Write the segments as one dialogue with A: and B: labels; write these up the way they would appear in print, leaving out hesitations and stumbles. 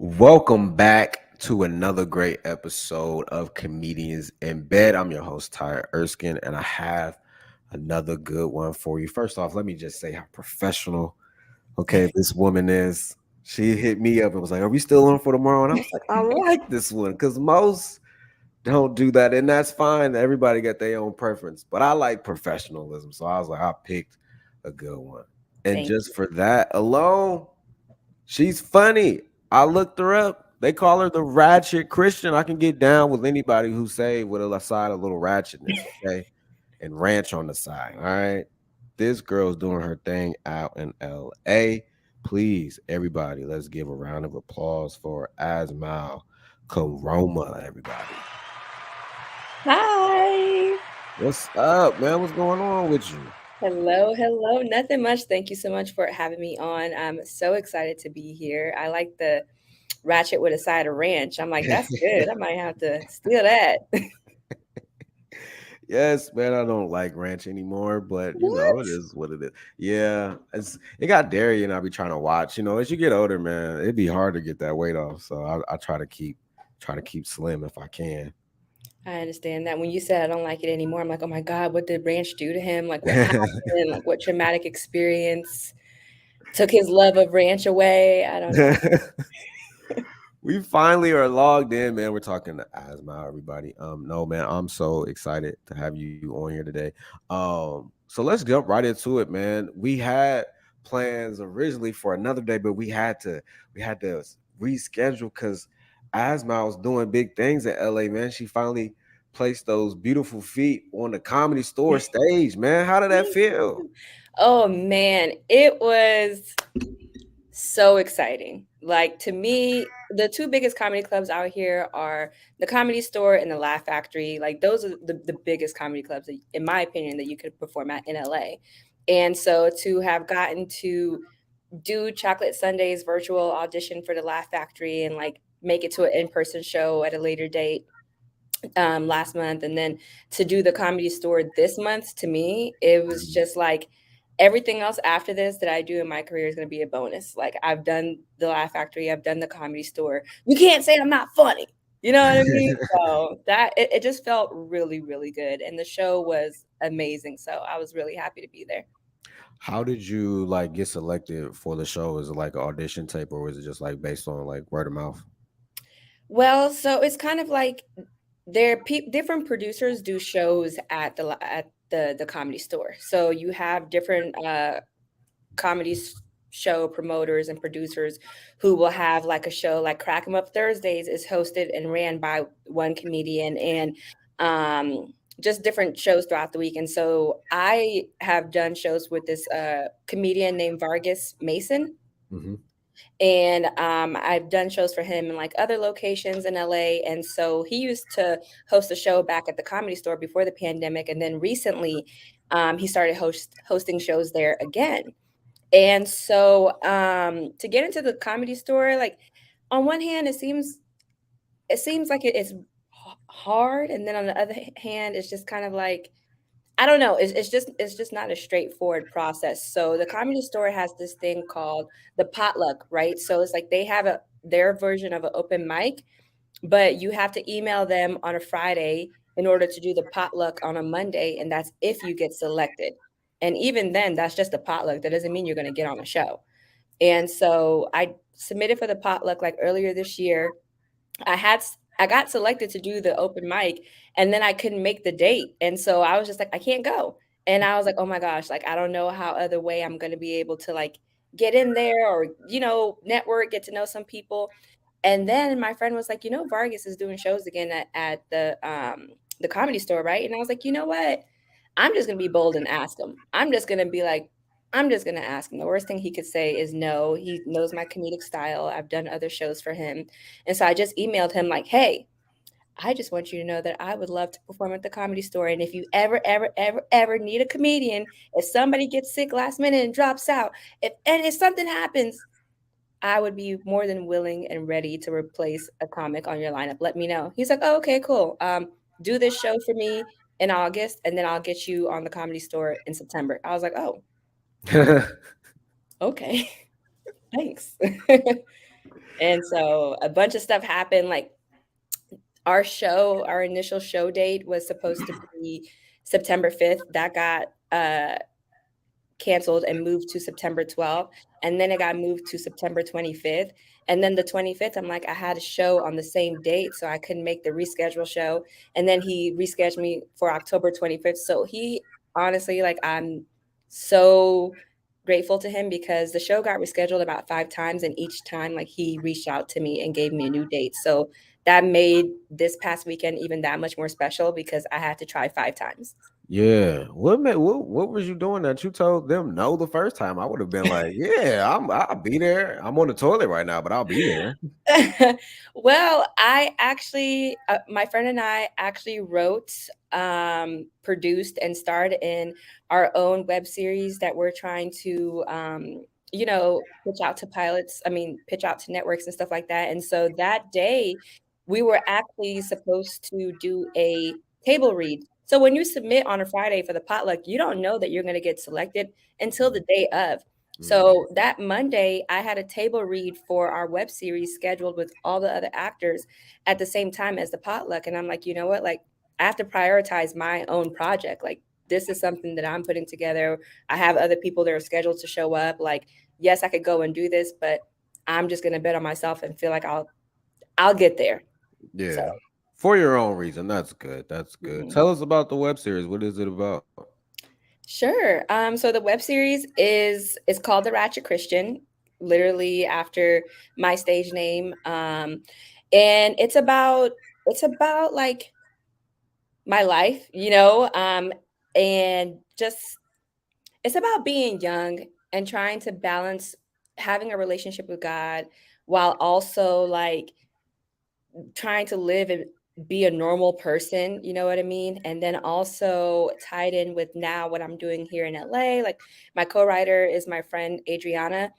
A: Welcome back to another great episode of Comedians in Bed. I'm your host, Tyre Erskine, and I have another good one for you. First off, let me just say how professional, this woman is. She hit me up and was like, "Are we still on for tomorrow?" And I was like, "I like this one because most don't do that, and that's fine. Everybody got their own preference, but I like professionalism, so I was like, I picked a good one, and
B: Thank
A: just for that alone, she's funny. I looked her up. They call her the ratchet Christian. I can get down with anybody who say with a side a little ratchetness, okay, and ranch on the side. All right, this girl's doing her thing out in L.A. Please, everybody, let's give a round of applause for Asmaou Kourouma. Everybody.
B: Hi.
A: What's up, man? What's going on with you?
B: Hello. Nothing much. Thank you so much for having me on. I'm so excited to be here. I like the ratchet with a side of ranch. I'm like, that's good. I might have to steal that.
A: Yes, man, I don't like ranch anymore, but it
B: What?
A: is what it is. Yeah, it got dairy, and I be trying to watch. As you get older, man, it'd be hard to get that weight off. So I try to keep slim if I can.
B: I understand that. When you said I don't like it anymore, I'm like, oh my God, what did ranch do to him? Like, what happened? Like, what traumatic experience took his love of ranch away? I don't know.
A: We finally are logged in, man. We're talking to Asma, everybody. No, man, I'm so excited to have you on here today. So let's jump right into it, man. We had plans originally for another day, but we had to reschedule because Asma was doing big things in LA, man. She finally placed those beautiful feet on the Comedy Store stage, man. How did that feel?
B: Oh man, it was so exciting. Like to me, the two biggest comedy clubs out here are the Comedy Store and the Laugh Factory. Like those are the biggest comedy clubs, in my opinion, that you could perform at in LA. And so to have gotten to do Chocolate Sunday's virtual audition for the Laugh Factory and like make it to an in-person show at a later date last month, and then to do the Comedy Store this month, to me it was just like everything else after this that I do in my career is going to be a bonus. Like I've done the Laugh Factory, I've done the Comedy Store. You can't say I'm not funny, you know what I mean? So that it just felt really good, and the show was amazing, so I was really happy to be there.
A: How did you like get selected for the show? Is it like an audition tape, or is it just like based on like word of mouth?
B: Well, so it's kind of like different producers do shows at the Comedy Store. So you have different comedy show promoters and producers who will have like a show like Crack 'em Up Thursdays is hosted and ran by one comedian, and just different shows throughout the week. And so I have done shows with this comedian named Vargas Mason,
A: Hmm.
B: and I've done shows for him in like other locations in LA. And so he used to host a show back at the Comedy Store before the pandemic, and then recently he started hosting shows there again. And so to get into the Comedy Store, like on one hand, it seems like it's hard, and then on the other hand, it's just kind of like I don't know. It's just not a straightforward process. So the Comedy Store has this thing called the potluck, right? So it's like they have their version of an open mic, but you have to email them on a Friday in order to do the potluck on a Monday, and that's if you get selected. And even then, that's just a potluck. That doesn't mean you're going to get on a show. And so I submitted for the potluck like earlier this year. I got selected to do the open mic, and then I couldn't make the date. And so I was just like, I can't go. And I was like, oh my gosh, like I don't know how other way I'm gonna be able to like get in there or, network, get to know some people. And then my friend was like, Vargas is doing shows again at the Comedy Store, right? And I was like, you know what? I'm just gonna be bold and ask him. I'm just gonna be like, I'm just gonna ask him. The worst thing he could say is no. He knows my comedic style. I've done other shows for him. And so I just emailed him like, hey, I just want you to know that I would love to perform at the Comedy Store. And if you ever need a comedian, if somebody gets sick last minute and drops out, if something happens, I would be more than willing and ready to replace a comic on your lineup. Let me know. He's like, oh, okay, cool. Do this show for me in August, and then I'll get you on the Comedy Store in September. I was like, oh, okay, thanks. And so a bunch of stuff happened. Like our initial show date was supposed to be September 5th. That got canceled and moved to September 12th. And then it got moved to September 25th. And then the 25th, I'm like, I had a show on the same date, so I couldn't make the reschedule show. And then he rescheduled me for October 25th. So he honestly, like, I'm so grateful to him because the show got rescheduled about 5 times. And each time, like, he reached out to me and gave me a new date. So that made this past weekend even that much more special because I had to try 5 times.
A: Yeah. What was you doing that you told them no the first time? I would have been like, yeah, I'll be there. I'm on the toilet right now, but I'll be there.
B: Well, I actually, my friend and I actually wrote, produced, and starred in our own web series that we're trying to, pitch out to pilots. I mean, pitch out to networks and stuff like that. And so that day, we were actually supposed to do a table read. So when you submit on a Friday for the potluck, you don't know that you're going to get selected until the day of.
A: Mm.
B: So that Monday, I had a table read for our web series scheduled with all the other actors at the same time as the potluck. And I'm like, you know what? Like, I have to prioritize my own project. Like, this is something that I'm putting together. I have other people that are scheduled to show up. Like, yes, I could go and do this, but I'm just gonna bet on myself and feel like I'll get there. So
A: Yeah. For your own reason. That's good. That's good.
B: mhm.
A: Tell us about the web series. What is it about?
B: Sure. So the web series is called The Ratchet Christian, literally after my stage name. And it's about like my life, and just it's about being young and trying to balance having a relationship with God while also like trying to live and be a normal person, you know what I mean? And then also tied in with now what I'm doing here in LA. Like my co-writer is my friend Adriana.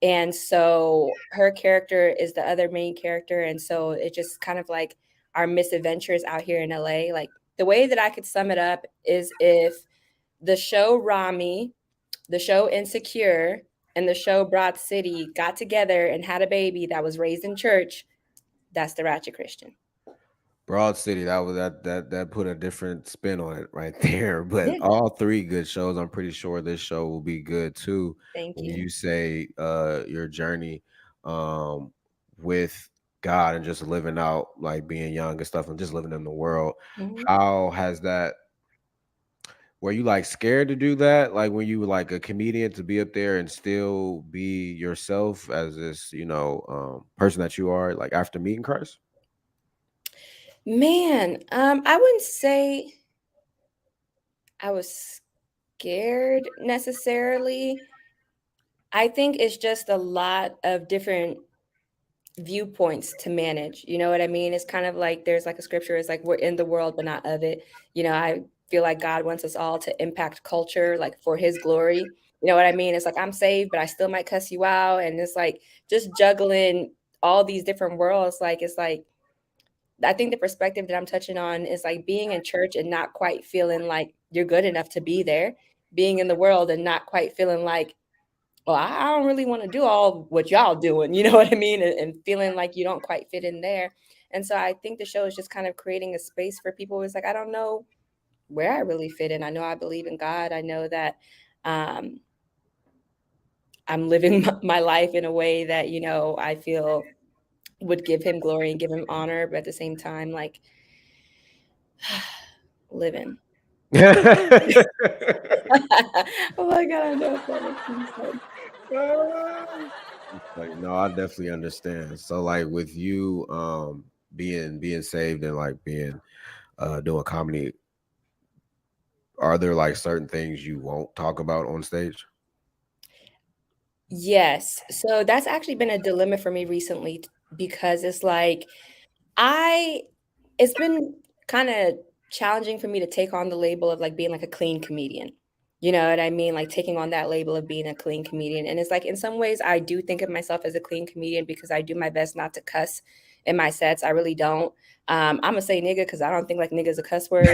B: And so her character is the other main character. And so it just kind of like our misadventures out here in LA. Like the way that I could sum it up is if the show Rami, the show Insecure, and the show Broad City got together and had a baby that was raised in church, that's the Ratchet Christian.
A: Broad City, that put a different spin on it right there. But
B: Yeah.
A: all three good shows. I'm pretty sure this show will be good too.
B: Thank
A: When
B: you.
A: you say your journey um with God and just living out like being young and stuff and just living in the world,
B: Mhm.
A: how has that were you like scared to do that? Like when you were like a comedian to be up there and still be yourself as this, person that you are, like after meeting Christ?
B: Man, I wouldn't say I was scared necessarily. I think it's just a lot of different viewpoints to manage. You know what I mean? It's kind of like there's like a scripture, it's like we're in the world, but not of it. I feel like God wants us all to impact culture, like for his glory. You know what I mean? It's like I'm saved, but I still might cuss you out. And it's like just juggling all these different worlds. Like it's like I think the perspective that I'm touching on is like being in church and not quite feeling like you're good enough to be there, being in the world and not quite feeling like, well, I don't really want to do all what y'all doing, you know what I mean? And feeling like you don't quite fit in there. And so I think the show is just kind of creating a space for people who's like, I don't know where I really fit in. I know I believe in God. I know that um, I'm living my life in a way that, I feel would give him glory and give him honor, but at the same time, like living. Oh my God, I don't know if that makes any sense.
A: Like, no, I definitely understand. So like with you being saved and like being doing comedy, are there like certain things you won't talk about on stage?
B: Yes. So that's actually been a dilemma for me recently because it's like I it's been kind of challenging for me to take on the label of like being like a clean comedian. You know what I mean? Like taking on that label of being a clean comedian. And it's like in some ways I do think of myself as a clean comedian because I do my best not to cuss in my sets. I really don't. I'm gonna say nigga because I don't think like nigga is a cuss word.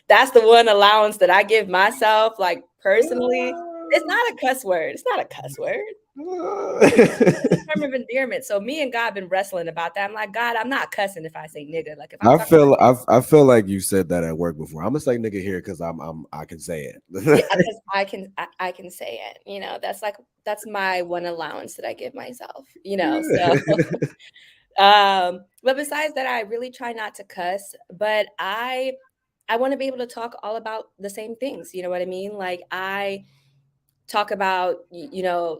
B: That's the one allowance that I give myself, like personally. It's not a cuss word. It's not a cuss word. It's a term of endearment. So me and God been wrestling about that. I'm like, God, I'm not cussing if I say nigga. Like if I'm talking about
A: I feel like you said that at work before. I'm gonna say nigga here because I can say
B: yeah,
A: it.
B: because I can say it. That's like that's my one allowance that I give myself. So but besides that, I really try not to cuss, but I want to be able to talk all about the same things. You know what I mean? Like I talk about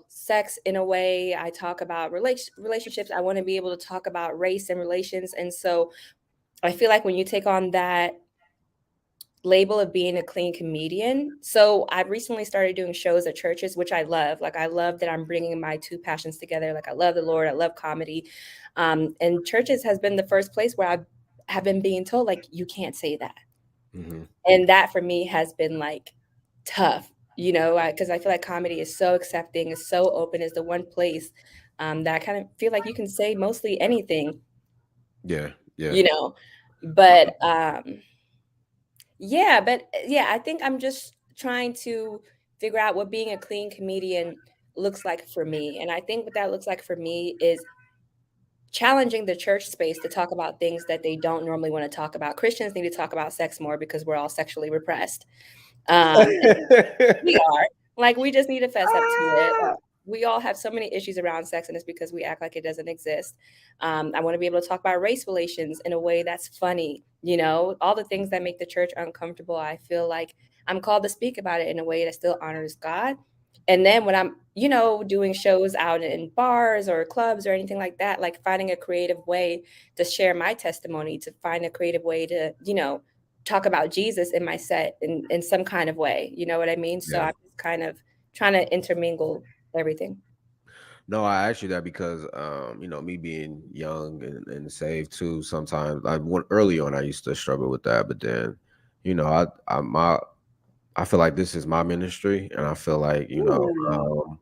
B: sex in a way. I talk about relationships. I want to be able to talk about race and relations. And so I feel like when you take on that label of being a clean comedian. So I've recently started doing shows at churches, which I love. Like I love that I'm bringing my two passions together. Like I love the Lord, I love comedy, and churches has been the first place where I have been being told like you can't say that,
A: Hmm.
B: and that for me has been like tough, because I feel like comedy is so accepting, is so open, is the one place that I kind of feel like you can say mostly anything,
A: Yeah, yeah.
B: you know, but yeah, yeah, I think I'm just trying to figure out what being a clean comedian looks like for me. And I think what that looks like for me is challenging the church space to talk about things that they don't normally want to talk about. Christians need to talk about sex more because we're all sexually repressed. And we are. Like, we just need to fess up to it. Like, we all have so many issues around sex, and it's because we act like it doesn't exist. I want to be able to talk about race relations in a way that's funny, all the things that make the church uncomfortable. I feel like I'm called to speak about it in a way that still honors God. And then when I'm, doing shows out in bars or clubs or anything like that, like finding a creative way to share my testimony, to find a creative way to, talk about Jesus in my set in some kind of way. You know what I mean? So
A: Yeah.
B: I'm just kind of trying to intermingle everything.
A: No, I asked you that because, me being young and saved too. Sometimes, like early on, I used to struggle with that, but then, I feel like this is my ministry, and I feel like
B: Ooh.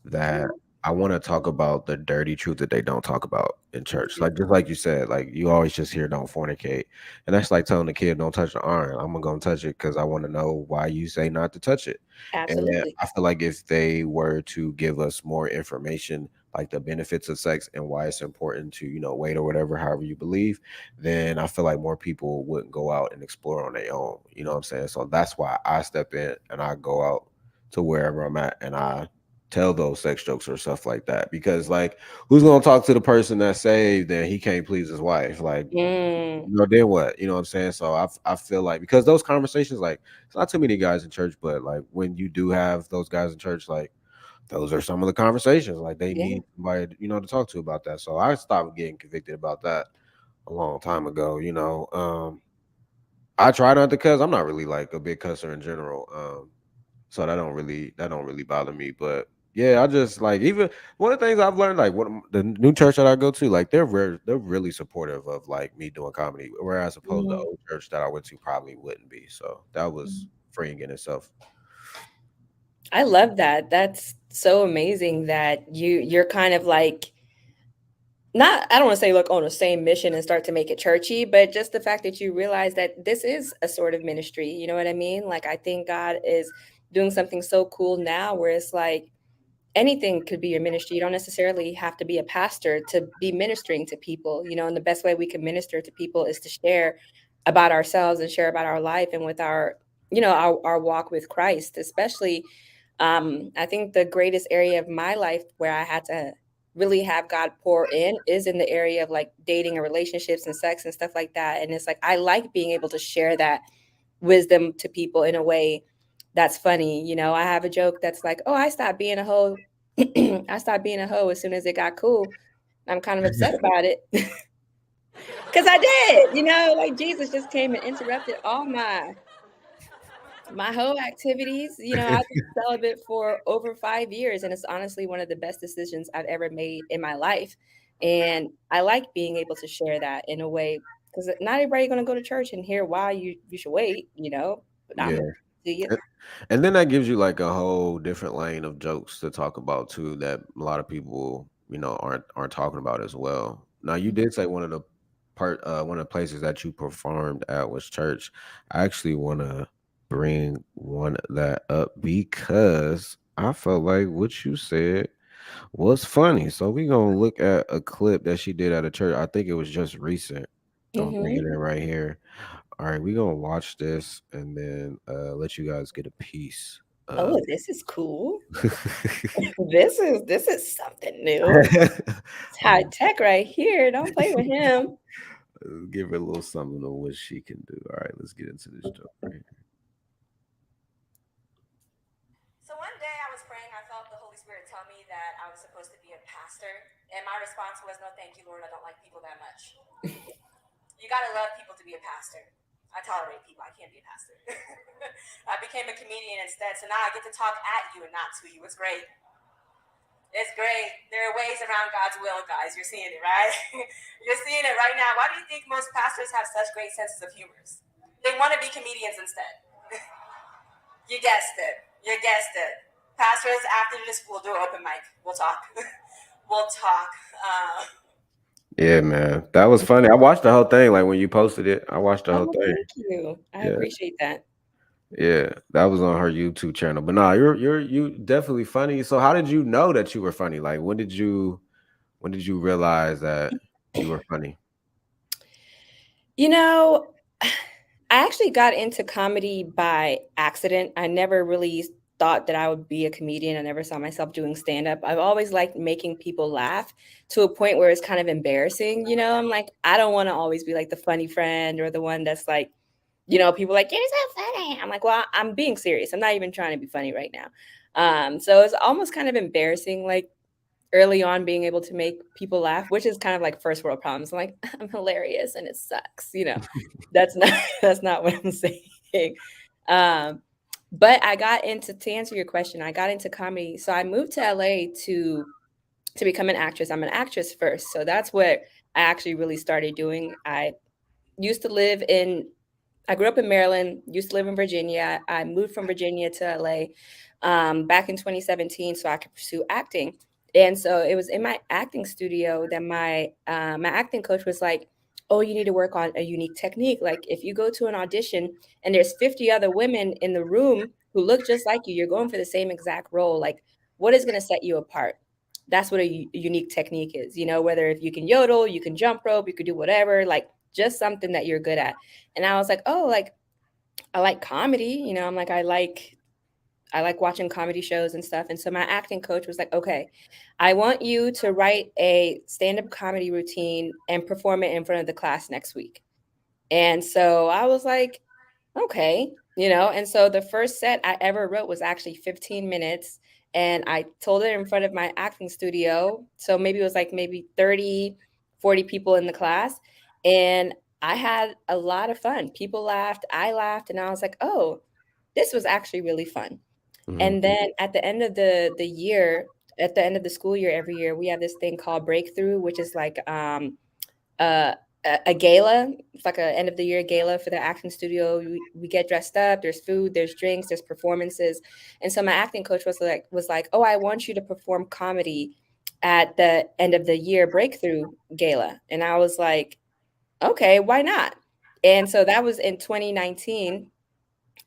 A: that I want to talk about the dirty truth that they don't talk about in church.
B: Mhm.
A: Like just like you said, like you always just hear "don't fornicate," and that's like telling the kid "don't touch the iron." I'm gonna touch it because I want to know why you say not to touch it. And
B: Absolutely.
A: I feel like if they were to give us more information, like the benefits of sex and why it's important to wait or whatever, however you believe, then I feel like more people wouldn't go out and explore on their own. You know what I'm saying? So that's why I step in and I go out to wherever I'm at and I tell those sex jokes or stuff like that. Because like who's gonna talk to the person that's saved and he can't please his wife? Like,
B: Mm,
A: then what? You know what I'm saying? So I feel like because those conversations, like it's not too many guys in church, but like when you do have those guys in church, like those are some of the conversations. Like they
B: yeah.
A: need somebody, to talk to about that. So I stopped getting convicted about that a long time ago. I try not to cuss. I'm not really like a big cusser in general. So that don't really bother me. But yeah, I just like even one of the things I've learned, like what the new church that I go to, like they're really supportive of like me doing comedy, whereas opposed to the
B: Mhm.
A: old church that I went to probably wouldn't be. So that was
B: Mhm.
A: freeing in itself.
B: I love that. That's so amazing that you're kind of like not I don't want to say look on the same mission and start to make it churchy, but just the fact that you realize that this is a sort of ministry. You know what I mean? Like I think God is doing something so cool now where it's like anything could be your ministry. You don't necessarily have to be a pastor to be ministering to people, and the best way we can minister to people is to share about ourselves and share about our life and with our walk with Christ, especially. I think the greatest area of my life where I had to really have God pour in is in the area of like dating and relationships and sex and stuff like that. And it's like I like being able to share that wisdom to people in a way that's funny. I have a joke that's like, "Oh, I stopped being a hoe. I stopped being a hoe as soon as it got cool." I'm kind of upset about it because I did. Like Jesus just came and interrupted all my whole activities. I've been celibate for over 5 years, and it's honestly one of the best decisions I've ever made in my life. And I like being able to share that in a way because not everybody going to go to church and hear why you should wait. But I'm
A: Yeah.
B: gonna do you.
A: And then that gives you like a whole different lane of jokes to talk about too that a lot of people, aren't talking about as well. Now you did say one of the places that you performed at was church. I actually want to bring one that up because I felt like what you said. What's funny? So we gonna look at a clip that she did at a church. I think it was just recent. I'm bringing
B: Hmm.
A: it right here. All right, we gonna watch this and then let you guys get a piece
B: Oh,
A: of.
B: this is cool. This is something new. It's high
A: I'm
B: tech right here. Don't play with him.
A: give her a little something of what she can do. All right, let's get into this joke right here.
B: So one day I was praying, I felt the Holy Spirit tell me that I was supposed to be a pastor. And my response was, no, thank you, Lord. I don't like people that much. You got to love people to be a pastor. I tolerate people. I can't be a pastor. I became a comedian instead. So now I get to talk at you and not to you. It's great. It's great. There are ways around God's will, guys. You're seeing it, right? You're seeing it right now. Why do you think most pastors have such great senses of humor? They want to be comedians instead. You guessed it. You guessed it. Pastors, after this, we'll do an open mic. We'll talk. We'll talk.
A: Yeah, man, that was funny. I watched the whole thing. Like when you posted it, I watched the whole
B: Oh,
A: thing.
B: thank you. I
A: Yeah,
B: appreciate that.
A: yeah, that was on her YouTube channel. But nah, you definitely funny. So how did you know that you were funny? Like when did you realize that you were funny?
B: You know, I actually got into comedy by accident. I never really thought that I would be a comedian. I never saw myself doing stand up. I've always liked making people laugh to a point where it's kind of embarrassing. I'm like, I don't want to always be like the funny friend or the one that's like, people like, you're so funny. I'm like, well, I'm being serious. I'm not even trying to be funny right now. So it's almost kind of embarrassing, like early on being able to make people laugh, which is kind of like first world problems. I'm like, I'm hilarious and it sucks. That's not that's not what I'm saying. Um, but I got into to answer your question, I got into comedy. So I moved to LA to become an actress. I'm an actress first. So that's what I actually really started doing. Used to live in I grew up in Maryland, used to live in Virginia. I moved from Virginia to LA back in 2017 so I could pursue acting. And so it was in my acting studio that my acting coach was like, "Oh, you need to work on a unique technique. Like if you go to an audition and there's 50 other women in the room who look just like you, you're going for the same exact role. Like what is going to set you apart?" That's what a unique technique is. Whether if you can yodel, you can jump rope, you could do whatever, like just something that you're good at. And I was like, "Oh, like I like comedy." I'm like, I like watching comedy shows and stuff. And so my acting coach was like, "Okay, I want you to write a stand-up comedy routine and perform it in front of the class next week." And so I was like, "Okay." And so the first set I ever wrote was actually 15 minutes. And I told it in front of my acting studio. So maybe it was like maybe 30, 40 people in the class. And I had a lot of fun. People laughed, I laughed, and I was like, "Oh, this was actually really fun."
A: Hmm.
B: And then at the end of the year, at the end of the school year every year, we have this thing called Breakthrough, which is like uh, a gala. It's like a end of the year gala for the acting studio. We get dressed up. There's food, there's drinks, there's performances. And so my acting coach was like, "Oh, I want you to perform comedy at the end of the year breakthrough gala." And I was like, "Okay, why not?" And so that was in 2019.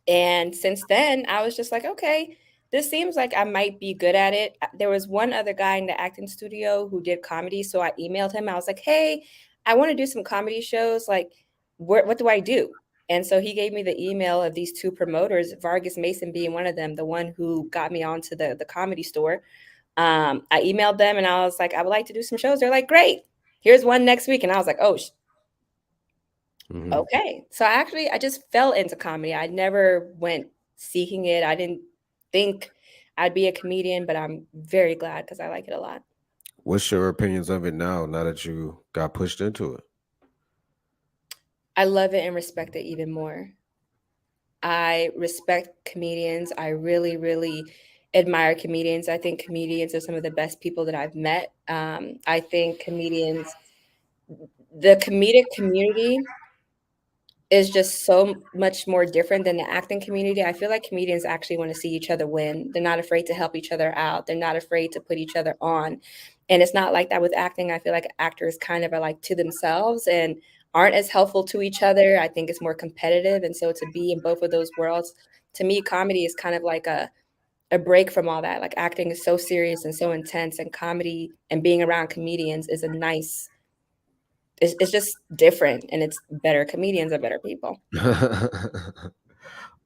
B: And since then, I was just like, "Okay, this seems like I might be good at it." There was one other guy in the acting studio who did comedy. So I emailed him. I was like, "Hey, I want to do some comedy shows. Like, what do I do?" And so he gave me the email of these two promoters, Vargas Mason being one of them, the one who got me onto the comedy store. I emailed them and I was like, "I would like to do some shows." They're like, "Great. Here's one next week." And I was like, "Oh,
A: Hmm.
B: okay." So I just fell into comedy. I never went seeking it. I didn't think I'd be a comedian, but I'm very glad because I like it a lot.
A: What's your opinions of it now that you got pushed into it?
B: I love it and respect it even more. I respect comedians. I really, really admire comedians. I think comedians are some of the best people that I've met. I think the comedic community is just so much more different than the acting community. I feel like comedians actually want to see each other win. They're not afraid to help each other out. They're not afraid to put each other on. And it's not like that with acting. I feel like actors kind of are like to themselves and aren't as helpful to each other. I think it's more competitive. And so to be in both of those worlds, to me, comedy is kind of like a a break from all that. Like acting is so serious and so intense, and comedy and being around comedians is a nice. It's just different, and it's better. Comedians are better people.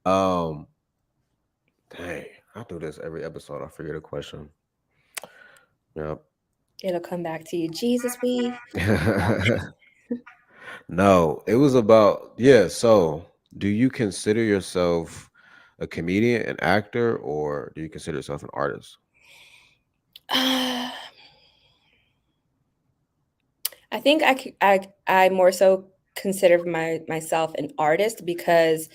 A: um, dang, I do this every episode. I forget a question. Yep.
B: It'll come back to you. Jesus, we. No.
A: No, it was about, yeah. So, do you consider yourself a comedian, an actor, or do you consider yourself an artist?
B: I think I more so consider myself an artist because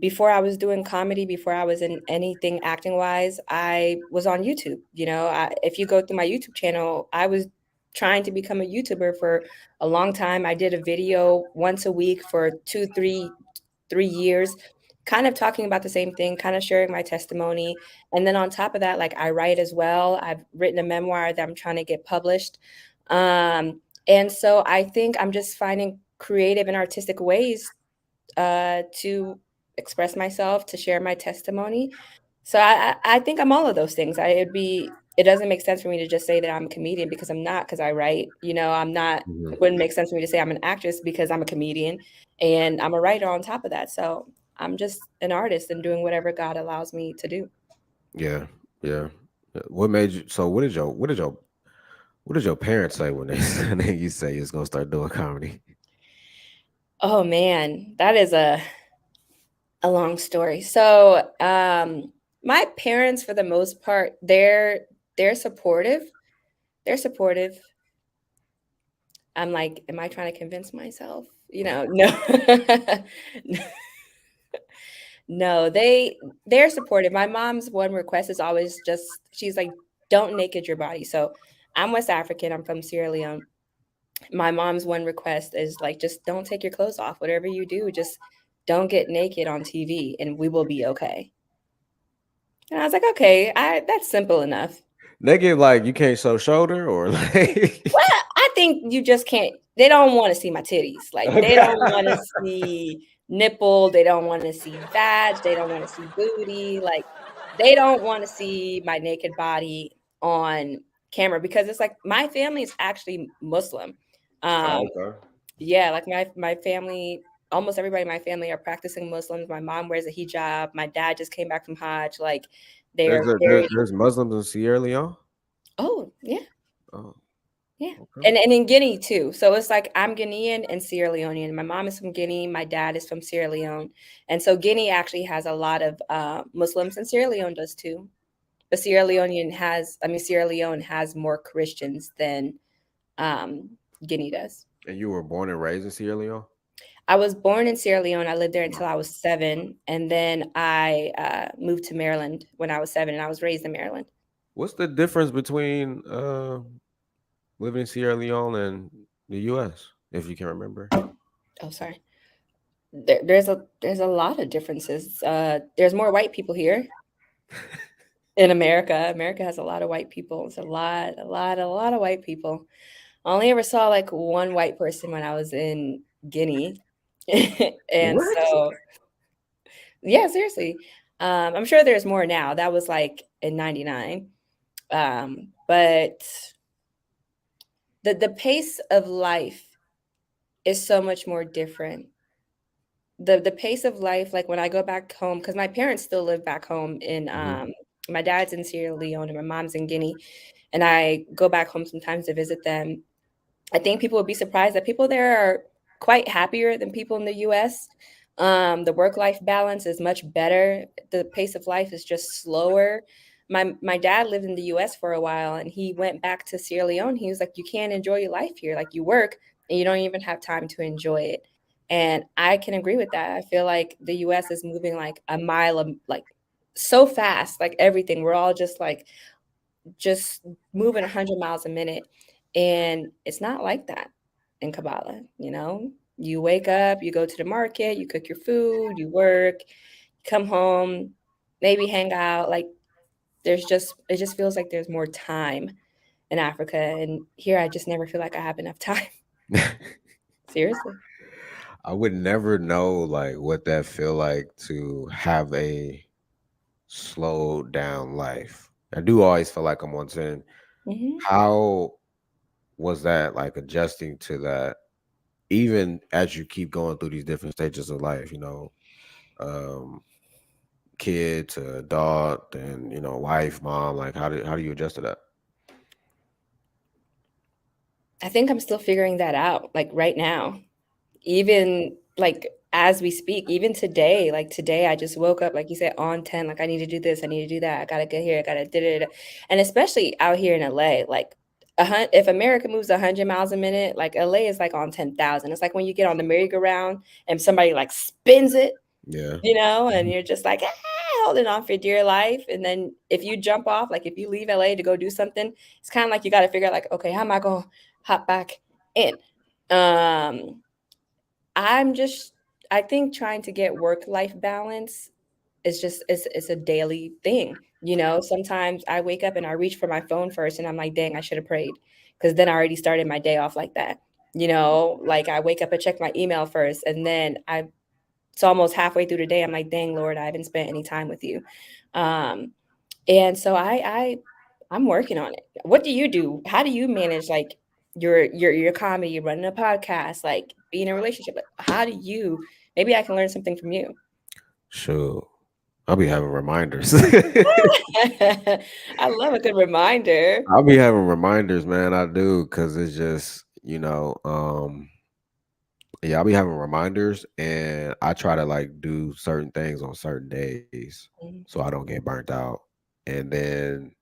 B: before I was doing comedy, before I was in anything acting wise, I was on YouTube. If you go through my YouTube channel, I was trying to become a YouTuber for a long time. I did a video once a week for 3 years, kind of talking about the same thing, kind of sharing my testimony. And then on top of that, like I write as well. I've written a memoir that I'm trying to get published. And so I think I'm just finding creative and artistic ways to express myself, to share my testimony. So I think I'm all of those things. It doesn't make sense for me to just say that I'm a comedian because I'm not, because I write. I'm not. It wouldn't make sense for me to say I'm an actress because I'm a comedian and I'm a writer on top of that. So I'm just an artist and doing whatever God allows me to do.
A: Yeah, yeah. What made you? So, what did your parents say when they when you say you was gonna start doing comedy?
B: Oh man, that is a long story. So my parents, for the most part, they're supportive. They're supportive. I'm like, am I trying to convince myself? No. No, they're supportive. My mom's one request is always just, she's like, don't naked your body. So I'm West African, I'm from Sierra Leone. My mom's one request is like, just don't take your clothes off. Whatever you do, just don't get naked on TV and we will be okay. And I was like, okay, that's simple enough.
A: They get like you can't show shoulder or like.
B: Well, I think you just can't. They don't want to see my titties. Like they don't want to see nipple. They don't want to see vag. They don't want to see booty. Like they don't want to see my naked body on camera because it's like my family is actually Muslim. Um,
A: Oh, okay.
B: yeah, like my family, almost everybody in my family are practicing Muslims. My mom wears a hijab. My dad just came back from Hajj. Like they
A: There's
B: are
A: a,
B: very.
A: there's Muslims in Sierra Leone.
B: Oh yeah.
A: Oh,
B: Yeah.
A: okay.
B: And in Guinea too. So it's like I'm Guinean and Sierra Leonean. My mom is from Guinea. My dad is from Sierra Leone. And so Guinea actually has a lot of Muslims, and Sierra Leone does too. But Sierra Leone has more Christians than um, Guinea does.
A: And you were born and raised in Sierra Leone.
B: I was born in Sierra Leone. I lived there until I was 7. And then I moved to Maryland when I was 7, and I was raised in Maryland.
A: What's the difference between living in Sierra Leone and the U.S. if you can remember?
B: Oh, sorry. There's a lot of differences. There's more white people here in America. America has a lot of white people. It's a lot of white people. I only ever saw like one white person when I was in Guinea. And
A: What?
B: so, yeah, seriously. I'm sure there's more now. That was like in 99. But the pace of life is so much more different. The pace of life, like when I go back home, because my parents still live back home in
A: Hmm.
B: my dad's in Sierra Leone and my mom's in Guinea, and I go back home sometimes to visit them. I think people would be surprised that people there are quite happier than people in the US. The work-life balance is much better. The pace of life is just slower. My dad lived in the US for a while and he went back to Sierra Leone. He was like, you can't enjoy your life here. Like you work and you don't even have time to enjoy it. And I can agree with that. I feel like the US is moving like a mile of like so fast, like everything. We're all just moving 100 miles a minute. And it's not like that in Kabbalah. You wake up, you go to the market, you cook your food, you work, you come home, maybe hang out. Like it just feels like there's more time in Africa. And here I just never feel like I have enough time. Seriously.
A: I would never know like what that feel like to have a slowed down life. I do always feel like I'm on 10.
B: Hmm.
A: How was that like adjusting to that, even as you keep going through these different stages of life, um, kid to adult and, wife, mom, like how do you adjust to that?
B: I think I'm still figuring that out, like right now. Even like as we speak, even today, like today, I just woke up, like you said, on 10, like I need to do this, I need to do that, I gotta get here, I gotta da da da. And especially out here in LA, like if America moves 100 miles a minute, like LA is like on 10,000. It's like when you get on the merry-go-round and somebody like spins it,
A: Yeah.
B: and you're just like holding on for dear life. And then if you jump off, like if you leave LA to go do something, it's kind of like you got to figure out, like, okay, how am I gonna hop back in? Um, I'm just, I think trying to get work-life balance is just it's a daily thing. Sometimes I wake up and I reach for my phone first and I'm like, dang, I should have prayed. Because then I already started my day off like that. Like I wake up and check my email first, and then it's almost halfway through the day. I'm like, dang, Lord, I haven't spent any time with you. Um, and so I'm working on it. What do you do? How do you manage like your comedy, running a podcast, like being in a relationship? Like, how do you? Maybe I can learn something from you.
A: Sure. I'll be having reminders.
B: I love a good reminder.
A: I'll be having reminders, man. I do, because it's just, yeah, I'll be having reminders, and I try to like do certain things on certain days
B: Mhm.
A: so I don't get burnt out. And then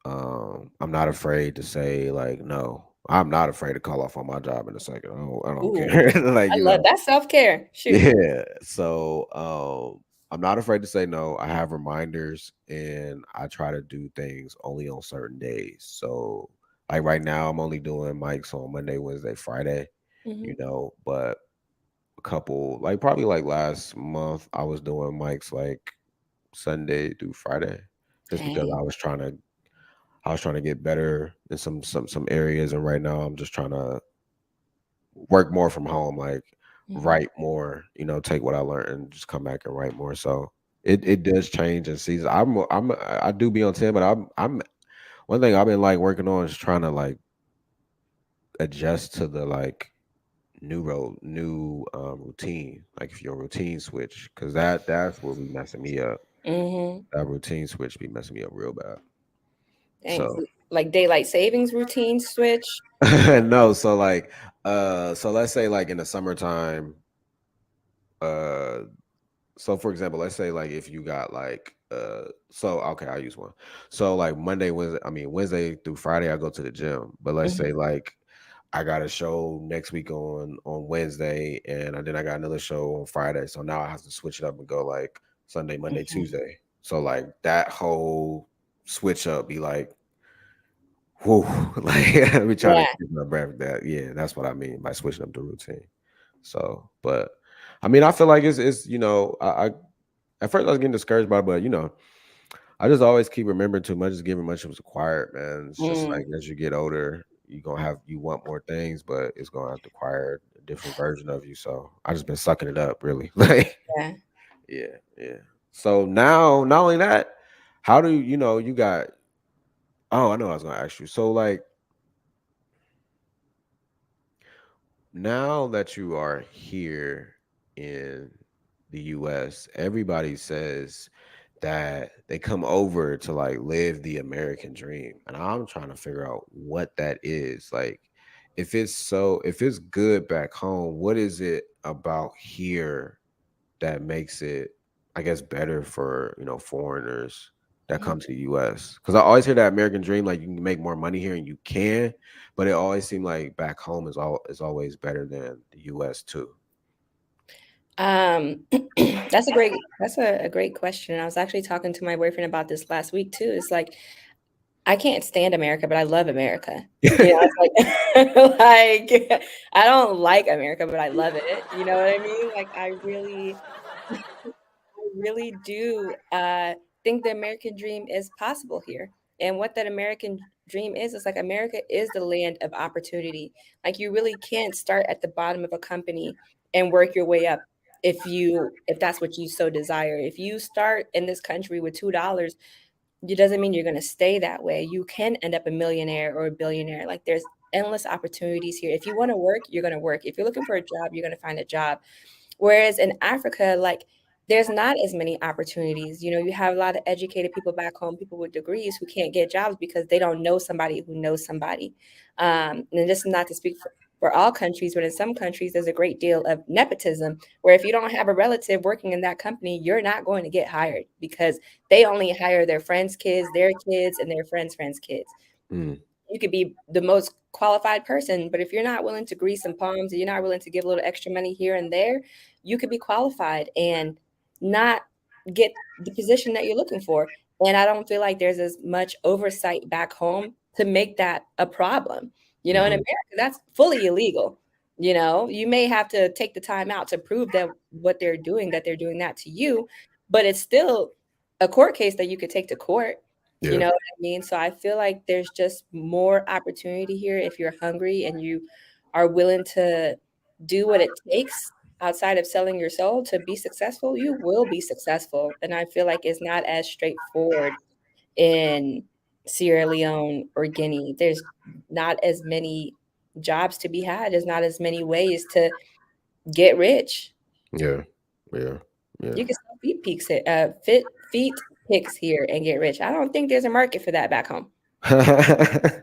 A: I'm not afraid to say like no. I'm not afraid to call off on my job in a second. I don't
B: Ooh,
A: care. Like,
B: I love that self-care. Shoot.
A: yeah. So I'm not afraid to say no. I have reminders, and I try to do things only on certain days. So like right now I'm only doing mics on Monday, Wednesday, Friday,
B: Hmm.
A: but a couple, like probably like last month I was doing mics like Sunday through Friday, just because
B: Dang.
A: I was trying to get better in some areas, and right now I'm just trying to work more from home, like
B: Hmm.
A: write more, take what I learned and just come back and write more. So it does change in seasons. I do be on 10, but I'm one thing I've been like working on is trying to like adjust to the like new routine. Like if your routine switch, because that's what be messing me up.
B: Hmm.
A: That routine switch be messing me up real bad.
B: Dang.
A: So
B: Like daylight savings routine switch.
A: no, so like so let's say like in the summertime, uh so for example, let's say like if you got like so okay, I'll use one. So like Wednesday through Friday I go to the gym. But let's
B: Mhm.
A: say like I got a show next week on Wednesday, and then I got another show on Friday. So now I have to switch it up and go like Sunday, Monday,
B: Mhm.
A: Tuesday. So like that whole switch up be like, whew, like let me try to
B: Yeah.
A: keep my breath. That, yeah, that's what I mean by switching up the routine. So, but I mean, I feel like it's I at first I was getting discouraged by it, but I just always keep remembering too much is given, much was acquired, man. It's just
B: Mm.
A: like as you get older, you want more things, but it's gonna have to acquire a different version of you. So I just been sucking it up, really. Like,
B: Yeah.
A: yeah, yeah. So now, not only that, how do you got? Oh, I know I was gonna ask you. So like now that you are here in the US, everybody says that they come over to like live the American dream. And I'm trying to figure out what that is. Like if it's good back home, what is it about here that makes it, I guess, better for, foreigners that
B: Mhm.
A: come to the US? Because I always hear that American dream, like you can make more money here, and you can, but it always seemed like back home is always better than the US too.
B: Um, that's a great question. I was actually talking to my boyfriend about this last week too. It's like I can't stand America, but I love America. It's like like I don't like America, but I love it. You know what I mean? Like I really do think the American dream is possible here. And what that American dream is like America is the land of opportunity. Like you really can't start at the bottom of a company and work your way up. if that's what you so desire. If you start in this country with $2, it doesn't mean you're going to stay that way. You can end up a millionaire or a billionaire. Like there's endless opportunities here. If you want to work, you're going to work. If you're looking for a job, you're going to find a job. Whereas in Africa, like there's not as many opportunities. You know, you have a lot of educated people back home, people with degrees who can't get jobs because they don't know somebody who knows somebody. And this is not to speak for all countries, but in some countries, there's a great deal of nepotism where if you don't have a relative working in that company, you're not going to get hired because they only hire their friends' kids, and their friends' kids.
A: Mm,
B: You could be the most qualified person, but if you're not willing to grease some palms and you're not willing to give a little extra money here and there, you could be qualified and not get the position that you're looking for. And I don't feel like there's as much oversight back home to make that a problem. You know, in
A: hmm.
B: America, that's fully illegal. You know, you may have to take the time out to prove that what they're doing, that they're doing that to you, but it's still a court case that you could take to court. You
A: Yeah,
B: know what I mean? So I feel like there's just more opportunity here if you're hungry and you are willing to do what it takes outside of selling your soul to be successful, you will be successful. And I feel like it's not as straightforward in Sierra Leone or Guinea. There's not as many jobs to be had. There's not as many ways to get rich.
A: yeah, yeah, yeah.
B: You can sell feet pics here and get rich. I don't think there's a market for that back home.
A: I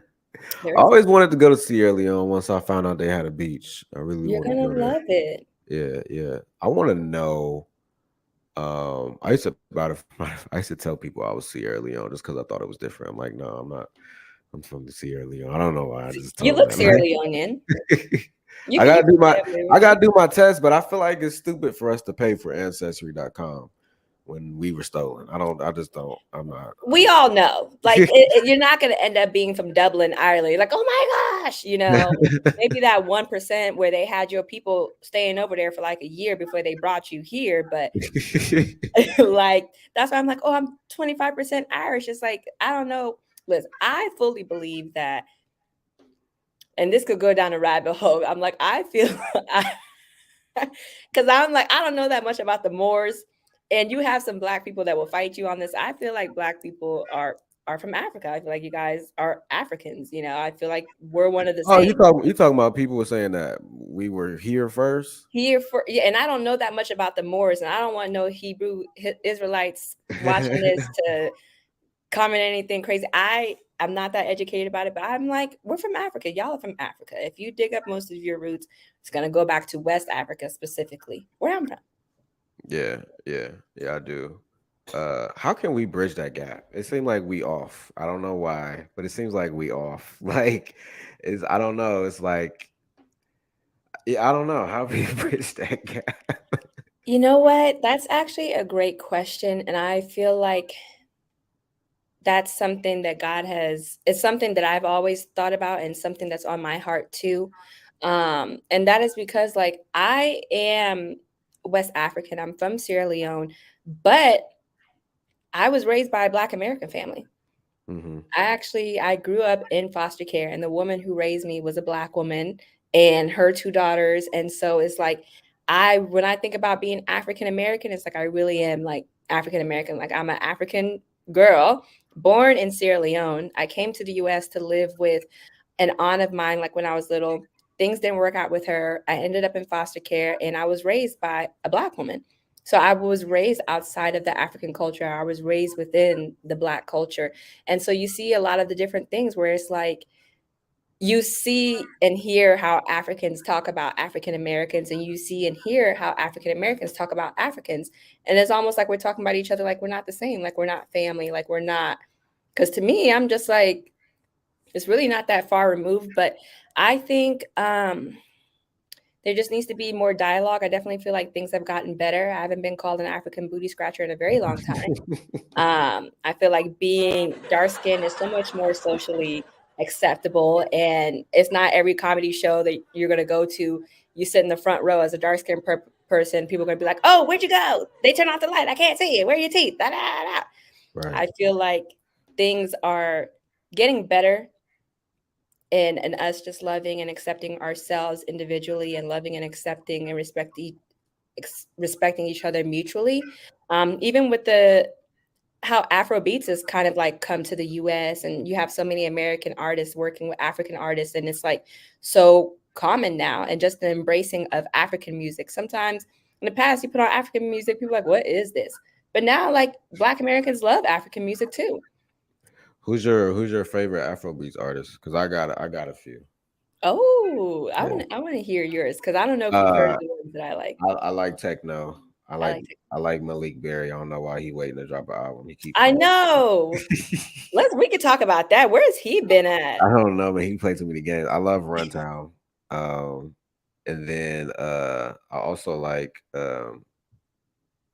B: There is.
A: always wanted to go to Sierra Leone once I found out they had a beach. I really
B: You're
A: wanted to
B: gonna
A: go there.
B: love it.
A: Yeah, yeah. I want to know. I used to about it. I used to tell people I was Sierra Leone just because I thought it was different. I'm like, no, I'm not. I'm from the Sierra Leone. I don't know why. I just
B: You
A: told them
B: look
A: that.
B: Sierra Leonean.
A: Like,
B: You can tell
A: I
B: everything.
A: gotta do my test, but I feel like it's stupid for us to pay for ancestry.com when we were stolen. I just don't. I'm not.
B: We all know, like, you're not gonna end up being from Dublin, Ireland. You're like, "Oh my gosh," you know? Maybe that 1% where they had your people staying over there for, like, a year before they brought you here, but, like, that's why I'm like, "Oh, I'm 25% Irish." It's like, I don't know. Listen, I fully believe that, and this could go down a rabbit hole. I'm like, I feel I because I'm like, I don't know that much about the Moors, and you have some black people that will fight you on this. I feel like black people are from Africa. I feel like you guys are Africans. You know, I feel like we're one of the
A: Oh,
B: same
A: you talking about people were saying that we were here first?
B: here for yeah. And I don't know that much about the Moors, and I don't want no Israelites watching this to comment anything crazy. I'm not that educated about it, but I'm like, we're from Africa. Y'all are from Africa. If you dig up most of your roots, it's gonna go back to West Africa specifically, where I'm from.
A: Yeah, yeah, yeah, I do. How can we bridge that gap? It seems like we off. I don't know why, but it seems like we off. Like, it's I don't know. It's like yeah, I don't know how we bridge that gap.
B: You know what? That's actually a great question, and I feel like that's something that God has it's something that I've always thought about and something that's on my heart too. And that is because like I am West African. I'm from Sierra Leone, but I was raised by a Black American family.
A: Hmm.
B: I grew up in foster care, and the woman who raised me was a Black woman and her 2 daughters, and so it's like when I think about being African American, it's like I really am, like, African American, like, I'm an African girl born in Sierra Leone. I came to the US to live with an aunt of mine, like, when I was little. Things didn't work out with her. I ended up in foster care, and I was raised by a Black woman. So I was raised outside of the African culture. I was raised within the Black culture. And so you see a lot of the different things where it's like you see and hear how Africans talk about African Americans, and you see and hear how African Americans talk about Africans. And it's almost like we're talking about each other like we're not the same, like we're not family, like we're not. Because to me, I'm just like, it's really not that far removed. But I think there just needs to be more dialogue. I definitely feel like things have gotten better. I haven't been called an African booty scratcher in a very long time. I feel like being dark skinned is so much more socially acceptable, and it's not every comedy show that you're gonna go to. You sit in the front row as a dark skinned person. People are gonna be like, "Oh, where'd you go? They turned off the light. I can't see it. Where are your teeth?" Da, da, da.
A: Right.
B: I feel like things are getting better, and us just loving and accepting ourselves individually, and loving and accepting and respecting each other mutually. Even with the how Afro beats has kind of like come to the US, and you have so many American artists working with African artists, and it's like so common now, and just the embracing of African music. Sometimes in the past you put on African music, people are like, what is this? But now like Black Americans love African music too.
A: Who's your favorite Afrobeats artist? Because I got a few.
B: Oh, I
A: Yeah.
B: want I want to hear yours because I don't know if you've heard
A: Uh,
B: of the ones that I like.
A: I like techno. I
B: I
A: like
B: like to,
A: I like Malik Berry. I don't know why he waiting to drop an album. He keep
B: I
A: playing.
B: know. We could talk about that. Where has he been at?
A: I don't know, but he played too many games. I love Runtown. Um, and then I also like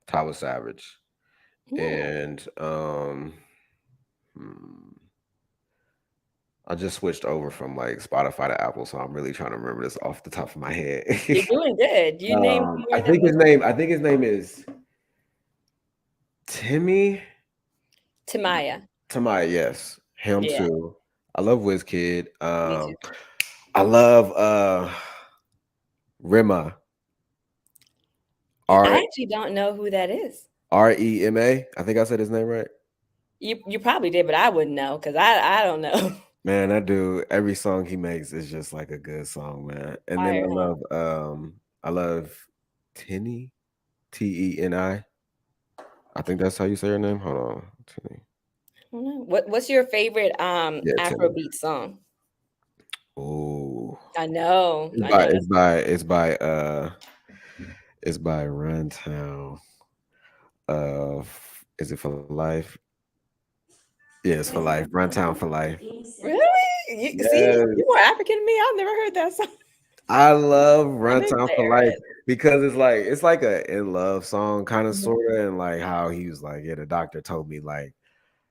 A: Tyler Savage.
B: Hmm.
A: And hmm, I just switched over from like Spotify to Apple, so I'm really trying to remember this off the top of my head.
B: You're doing good. You named
A: I
B: more than
A: think
B: most
A: his name. I think his name is Timmy.
B: Tamaya.
A: Tamaya, yes, him
B: Yeah,
A: too. I love Wizkid.
B: me too.
A: I love Rema.
B: I
A: R
B: actually don't know who that is.
A: Rema. I think I said his name right.
B: You probably did, but I wouldn't know because I don't know.
A: Man, that dude, every song he makes is just like a good song, man. And then
B: Fire, huh?
A: I love Tenny, Teni. I think that's how you say her name. Hold on. Tenny.
B: I don't know. What's your favorite
A: Yeah, Tenny.
B: Afrobeat song?
A: Oh.
B: I
A: It's by
B: know
A: it's
B: that's
A: by it's by it's by Runtown. Is it for life? Yeah, it's for life. Runtown for life.
B: really you see
A: Yes.
B: you're more African than me. I've never heard that song.
A: I love
B: I'm
A: Runtown for Life
B: embarrassed.
A: because it's like a in love song kind of
B: Mhm.
A: sorta, and like how he was like, yeah, the doctor told me like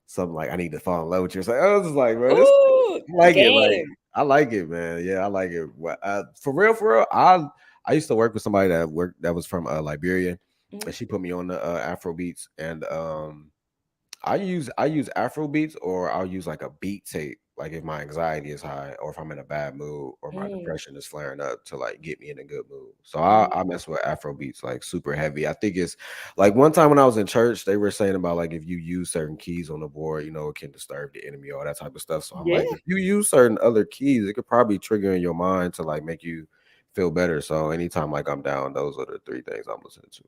A: something like I need to fall in love with you. It's like I was just like, bro, this
B: Ooh,
A: I like it. Like
B: game.
A: I like it, man. Yeah, I like it. For real, for real. I used to work with somebody that was from Liberia,
B: Mhm.
A: and she put me on the Afro beats, and I use Afro beats, or I'll use like a beat tape, like if my anxiety is high or if I'm in a bad mood or my
B: Mm,
A: depression is flaring up to like get me in a good mood. So
B: mhm.
A: I mess with Afro beats like super heavy. I think it's like one time when I was in church, they were saying about like if you use certain keys on the board, it can disturb the enemy, all that type of stuff. So I'm like,
B: Yeah,
A: if you use certain other keys, it could probably trigger in your mind to like make you feel better. So anytime like I'm down, those are the three things I'm listening to.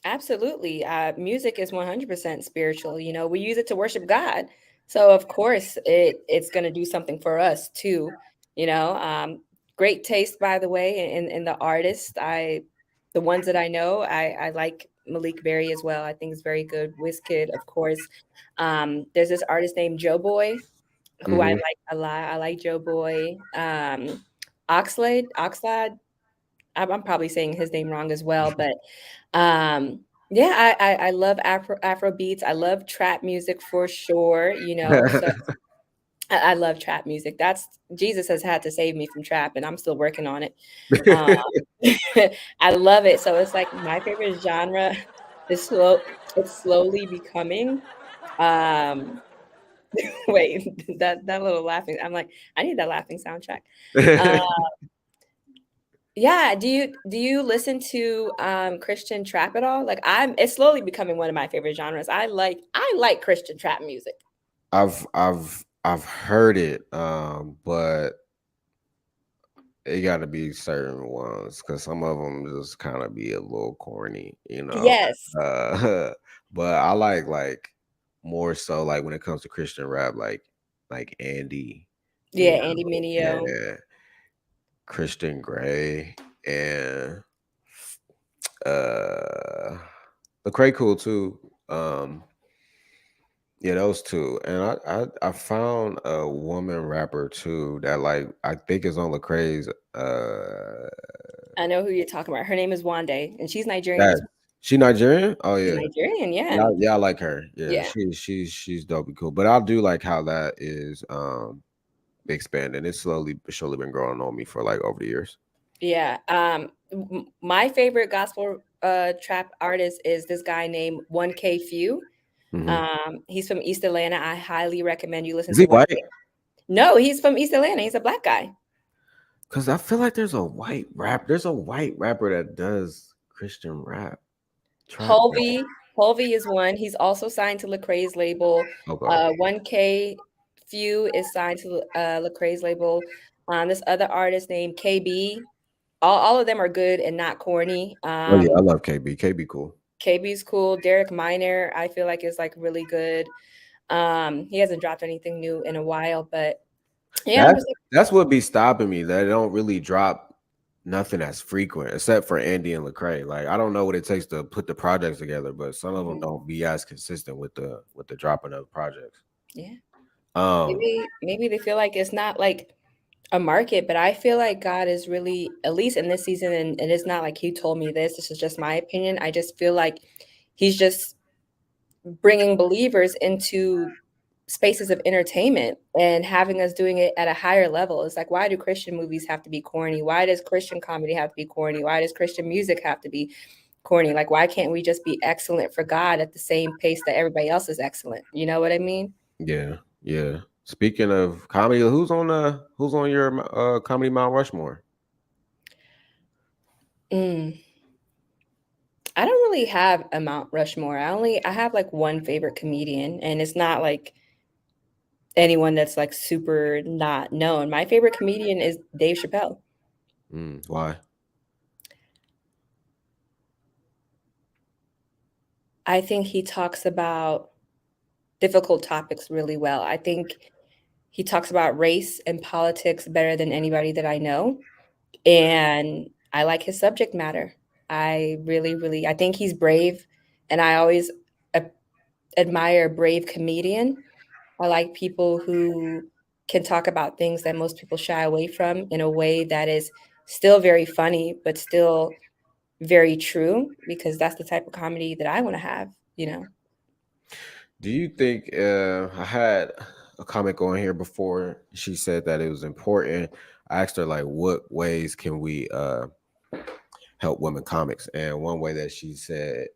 B: absolutely. Music is 100% spiritual. You know, we use it to worship God. So of course it's going to do something for us too. You know, great taste, by the way, in the artist. The ones that I know, I like Malik Berry as well. I think it's very good. Wizkid, of course. There's this artist named Joe Boy who I
A: Hmm.
B: like a lot. I like Joe Boy. Oxlade. I'm probably saying his name wrong as well, but yeah, I love Afro beats. I love trap music for sure. You know, so I love trap music. That's Jesus has had to save me from trap, and I'm still working on it. Um, I love it. So it's like my favorite genre is slow. It's slowly becoming. Um, wait, that little laughing. I'm like, I need that laughing soundtrack. Uh, yeah. Do you listen to Christian trap at all? Like it's slowly becoming one of my favorite genres. I like Christian trap music.
A: I've heard it, but it got to be certain ones because some of them just kind of be a little corny, you know.
B: Yes.
A: Uh, but I like more so like when it comes to Christian rap, like Andy,
B: Yeah, Andy Mineo.
A: yeah, Christian Gray, and uh, Lecrae cool too. Yeah, those two, and I found a woman rapper too that like I think is on Lecrae's.
B: I know who you're talking about. Her name is Wande, and she's Nigerian
A: That
B: as well.
A: she Nigerian? Oh
B: She's
A: yeah,
B: Nigerian, yeah.
A: yeah, yeah. I like her. Yeah,
B: Yeah.
A: she's dope and cool. But I do like how that is expanding. It's slowly but surely been growing on me for like over the years.
B: Yeah. My favorite gospel trap artist is this guy named 1K Few.
A: Hmm.
B: He's from East Atlanta. I highly recommend you listen
A: Is he
B: to
A: white?
B: 1K. No, he's from East Atlanta. He's a black guy.
A: Because I feel like there's a white rapper that does Christian rap trap.
B: Hulvey is one. He's also signed to Lecrae's label.
A: Okay.
B: 1K Few is signed to Lecrae's label. This other artist named KB. All of them are good and not corny.
A: Oh yeah, I love KB. KB cool.
B: KB's cool. Derek Minor, I feel like is like really good. He hasn't dropped anything new in a while, but yeah, I'm
A: That's
B: just like,
A: that's what be stopping me. That they don't really drop nothing that's frequent, except for Andy and Lecrae. Like I don't know what it takes to put the projects together, but some of them
B: mhm,
A: don't be as consistent with the dropping of projects.
B: yeah.
A: Um,
B: Maybe they feel like it's not like a market, but I feel like God is really, at least in this season, and it's not like he told me this. This is just my opinion. I just feel like he's just bringing believers into spaces of entertainment and having us doing it at a higher level. It's like, why do Christian movies have to be corny? Why does Christian comedy have to be corny? Why does Christian music have to be corny? Like, why can't we just be excellent for God at the same pace that everybody else is excellent? You know what I mean?
A: yeah, yeah. Speaking of comedy, who's on your comedy Mount Rushmore?
B: Mm. I don't really have a Mount Rushmore. I have like one favorite comedian, and it's not like anyone that's like super not known. My favorite comedian is Dave Chappelle.
A: Why?
B: I think he talks about difficult topics really well. I think he talks about race and politics better than anybody that I know, and I like his subject matter. I really, really, I think he's brave, and I always a- admire a brave comedian. I like people who can talk about things that most people shy away from in a way that is still very funny, but still very true, because that's the type of comedy that I want to have, you know?
A: Do you think I had a comic on here before? She said that it was important. I asked her like, what ways can we help women comics? And one way that she said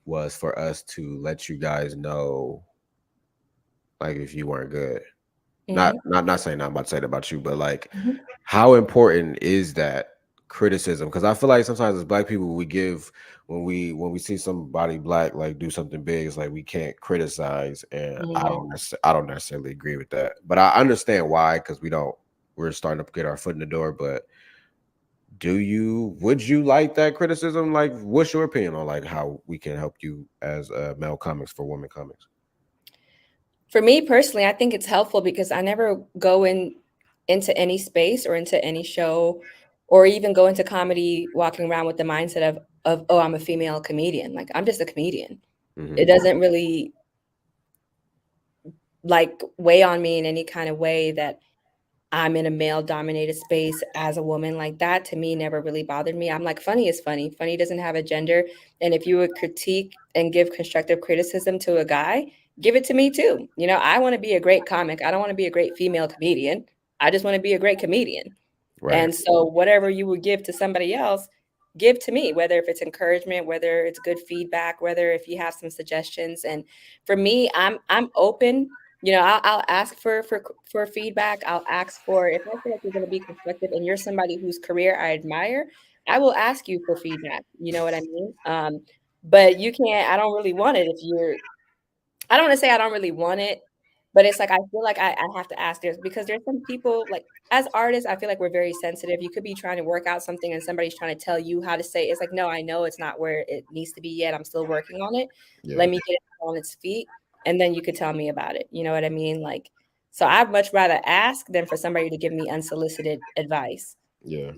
A: was for us to let you guys know, like, if you weren't good.
B: Mhm,
A: Not saying I'm about to say that about you, but like,
B: mhm,
A: how important is that criticism? Because I feel like sometimes as Black people, we give when we see somebody Black like do something big, it's like we can't criticize, and
B: mhm.
A: I don't necessarily agree with that, but I understand why because we're starting to get our foot in the door. But would you like that criticism? Like, what's your opinion on like how we can help you as male comics for women comics?
B: For me personally, I think it's helpful because I never go into any space or into any show or even go into comedy walking around with the mindset of, "Oh, I'm a female comedian." Like, I'm just a comedian. It
A: Hmm.
B: doesn't really, like, weigh on me in any kind of way that I'm in a male dominated space as a woman. Like, that to me never really bothered me. I'm like, funny is funny. Funny doesn't have a gender. And if you would critique and give constructive criticism to a guy, give it to me too. You know, I want to be a great comic. I don't want to be a great female comedian. I just want to be a great comedian.
A: Right.
B: And so whatever you would give to somebody else, give to me, whether if it's encouragement, whether it's good feedback, whether if you have some suggestions. And for me, I'm open. You know, I'll ask for feedback. I'll ask for, if I feel like you're going to be constructive and you're somebody whose career I admire, I will ask you for feedback. You know what I mean? But you can't. I don't really want it if you're, I don't want to say I don't really want it, but it's like I feel like I have to ask this because there's some people, like, as artists, I feel like we're very sensitive. You could be trying to work out something and somebody's trying to tell you how to say it. It's like, no, I know it's not where it needs to be yet. I'm still working on it.
A: Yeah.
B: Let me get it on its feet, and then you could tell me about it. You know what I mean? Like, so I'd much rather ask than for somebody to give me unsolicited advice.
A: Yeah.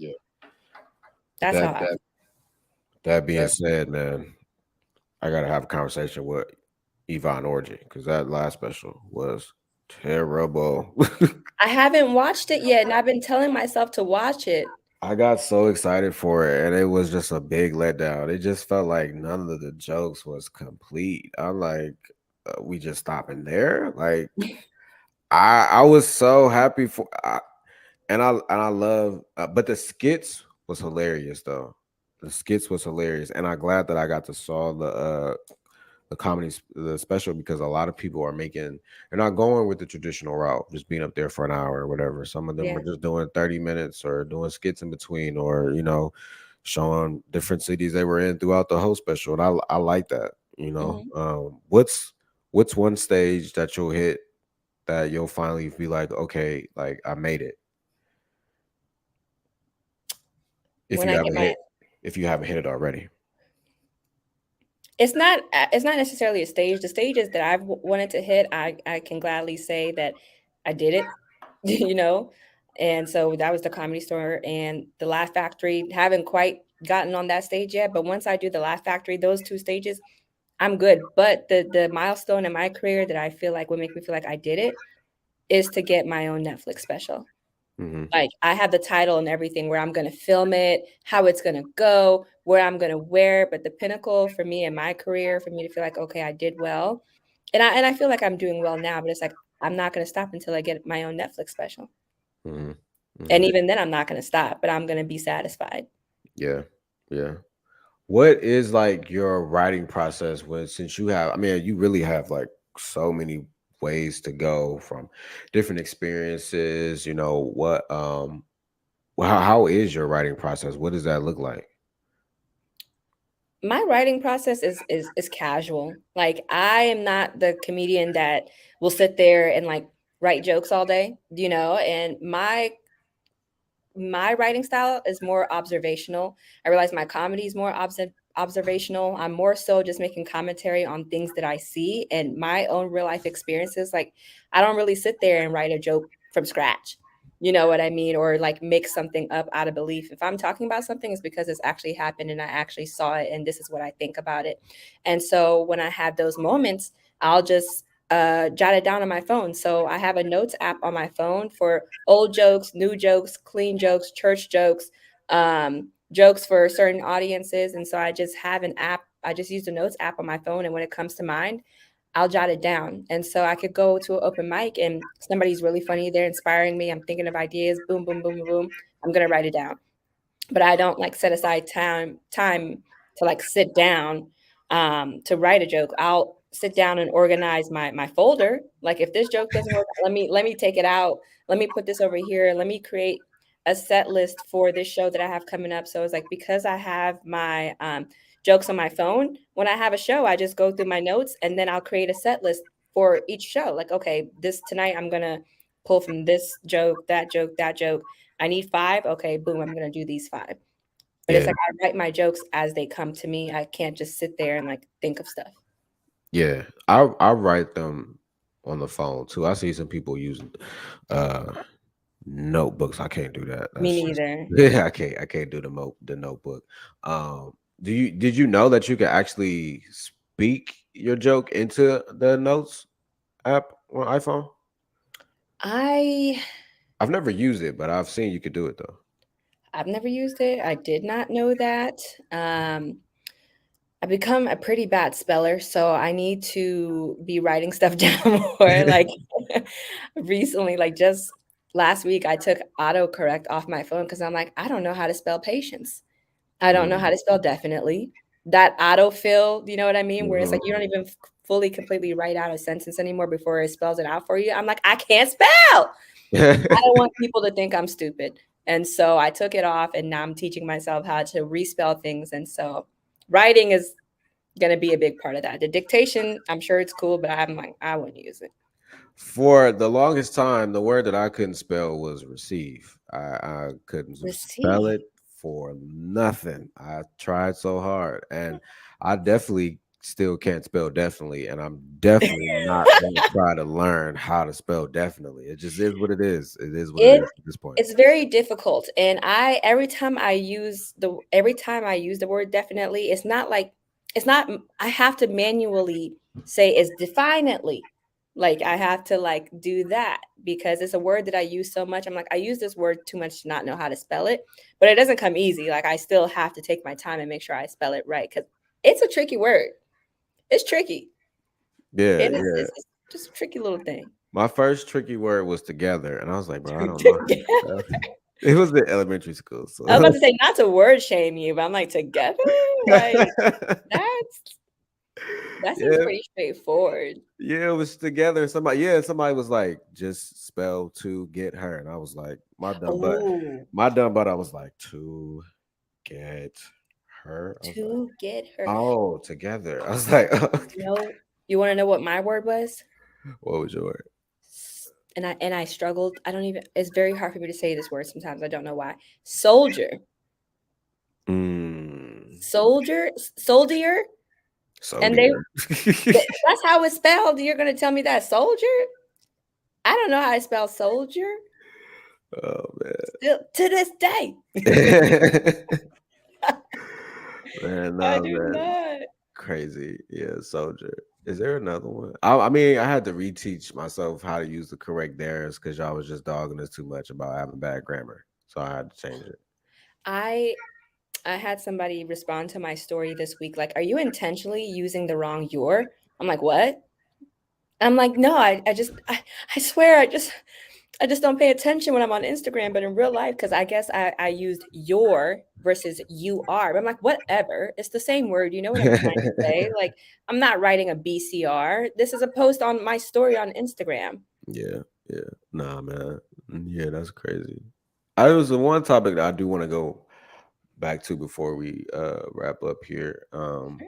B: That's how
A: That
B: I feel.
A: that being said, man, I gotta have a conversation with Yvonne Orji because that last special was terrible.
B: I haven't watched it yet, and I've been telling myself to watch it.
A: I got so excited for it, and it was just a big letdown. It just felt like none of the jokes was complete. I'm like, we just stopping there. Like, I was so happy and I love, but the skits was hilarious though. The skits was hilarious, and I'm glad that I got to saw the comedy the special because a lot of people are making they're not going with the traditional route, just being up there for an hour or whatever. Some of them
B: Yeah.
A: are just doing 30 minutes or doing skits in between, or showing different cities they were in throughout the whole special, and I like that. You know,
B: Mhm.
A: what's one stage that you'll hit that you'll finally be like, okay, like I made it. If
B: When
A: you
B: I get
A: haven't
B: my
A: hit, if you haven't hit it already.
B: it's not necessarily a stage. The stages that I've wanted to hit, I can gladly say that I did it, you know? And so that was the Comedy Store and the Laugh Factory. Haven't quite gotten on that stage yet, but once I do the Laugh Factory, those two stages, I'm good. But the milestone in my career that I feel like would make me feel like I did it is to get my own Netflix special.
A: Hmm.
B: Like, I have the title and everything where I'm gonna film it, how it's gonna go, where I'm gonna wear it, but the pinnacle for me in my career, for me to feel like, "Okay, I did well," and I feel like I'm doing well now, but it's like, I'm not gonna stop until I get my own Netflix special,
A: Hmm.
B: and
A: Hmm.
B: even then, I'm not gonna stop, but I'm gonna be satisfied.
A: Yeah, yeah. What is like your writing process when since you have, I mean, you really have like so many ways to go from different experiences, you know, how is your writing process? What does that look like?
B: My writing process is casual. Like, I am not the comedian that will sit there and, like, write jokes all day, and my writing style is more observational. I realize my comedy is more observational. I'm more so just making commentary on things that I see and my own real life experiences. Like, I don't really sit there and write a joke from scratch. You know what I mean? Or like make something up out of belief. If I'm talking about something, it's because it's actually happened and I actually saw it and this is what I think about it. And so when I have those moments, I'll just jot it down on my phone. So I have a notes app on my phone for old jokes, new jokes, clean jokes, church jokes, jokes for certain audiences. And so I just have an app. I just use the notes app on my phone. And when it comes to mind, I'll jot it down. And so I could go to an open mic and somebody's really funny. They're inspiring me. I'm thinking of ideas. Boom, boom, boom, boom, boom. I'm going to write it down, but I don't like set aside time to like sit down to write a joke. I'll sit down and organize my folder. Like, if this joke doesn't work, let me take it out. Let me put this over here. Let me create a set list for this show that I have coming up. So it's like, because I have my jokes on my phone, when I have a show, I just go through my notes and then I'll create a set list for each show. Like, okay, this tonight I'm gonna pull from this joke, that joke, that joke. I need 5. Okay, boom, I'm gonna do these 5. But it's
A: Yeah,
B: like I write my jokes as they come to me. I can't just sit there and like think of stuff.
A: yeah. I write them on the phone too. I see some people using uh notebooks. I can't do that.
B: Me
A: That's just
B: neither.
A: yeah, I can't do the notebook. Did you know that you can actually speak your joke into the notes app on iPhone?
B: I
A: I've never used it, but I've seen you could do it though.
B: I've never used it. I did not know that. I've become a pretty bad speller, so I need to be writing stuff down more. Like, recently, like just last week, I took autocorrect off my phone because I'm like, I don't know how to spell patience. I don't know how
A: Mm.
B: to spell definitely. That autofill, you know what I mean? Where it's
A: Mhm.
B: like you don't even fully completely write out a sentence anymore before it spells it out for you. I'm like, I can't spell. I don't want people to think I'm stupid. And so I took it off and now I'm teaching myself how to respell things. And so writing is going to be a big part of that. The dictation, I'm sure it's cool, but I'm like, I wouldn't use it.
A: For the longest time, the word that I couldn't spell was receive. I couldn't spell
B: Receive.
A: it for nothing. I tried so hard, and I definitely still can't spell definitely, and I'm definitely not going to try to learn how to spell definitely. It just is what it is. It is what it
B: It
A: is at this point.
B: it's very difficult, and I every time I use the word definitely, it's not like it's not I have to manually say it's definitely. Like, I have to like do that because it's a word that I use so much. I'm like, I use this word too much to not know how to spell it, but it doesn't come easy. Like, I still have to take my time and make sure I spell it right because it's a tricky word. It's tricky.
A: Yeah,
B: It is
A: yeah.
B: it's just a tricky little thing.
A: My first tricky word was together, and I was like, bro, I don't know how to spell. It was in elementary school,
B: I was
A: so
B: about to say not to word shame you, but I'm like, together? Like, that's that seems
A: yeah.
B: pretty straightforward.
A: Yeah, it was together. Somebody was like, just spell to get her. And I was like,
B: Oh,
A: my dumb butt, I was like, to get her. I was like,
B: To get her.
A: oh, together. I was like,
B: You know, you want to know what my word was?
A: what was your word?
B: And I struggled. I don't even. It's very hard for me to say this word sometimes. I don't know why. Soldier,
A: Mm,
B: soldier,
A: so
B: and
A: dear.
B: that's how it's spelled. You're gonna tell me that soldier? I don't know how to spell soldier.
A: Oh
B: Still to this day,
A: man. Man,
B: I
A: no,
B: do
A: man.
B: not.
A: Crazy. Yeah, soldier. Is there another one? I mean, I had to reteach myself how to use the correct theirs because y'all was just dogging us too much about having bad grammar. So I had to change it.
B: I I had somebody respond to my story this week, like, "Are you intentionally using the wrong your?" I'm like, "What?" I'm like, "No, I swear, I just don't pay attention when I'm on Instagram, but in real life, because I guess I used your versus you are. But I'm like, whatever. It's the same word. You know what I'm trying to say? Like, I'm not writing a BCR. This is a post on my story on Instagram.
A: Yeah, yeah. Nah, man. Yeah, that's crazy. I was the one topic that I do want to go back to before we wrap up here. Are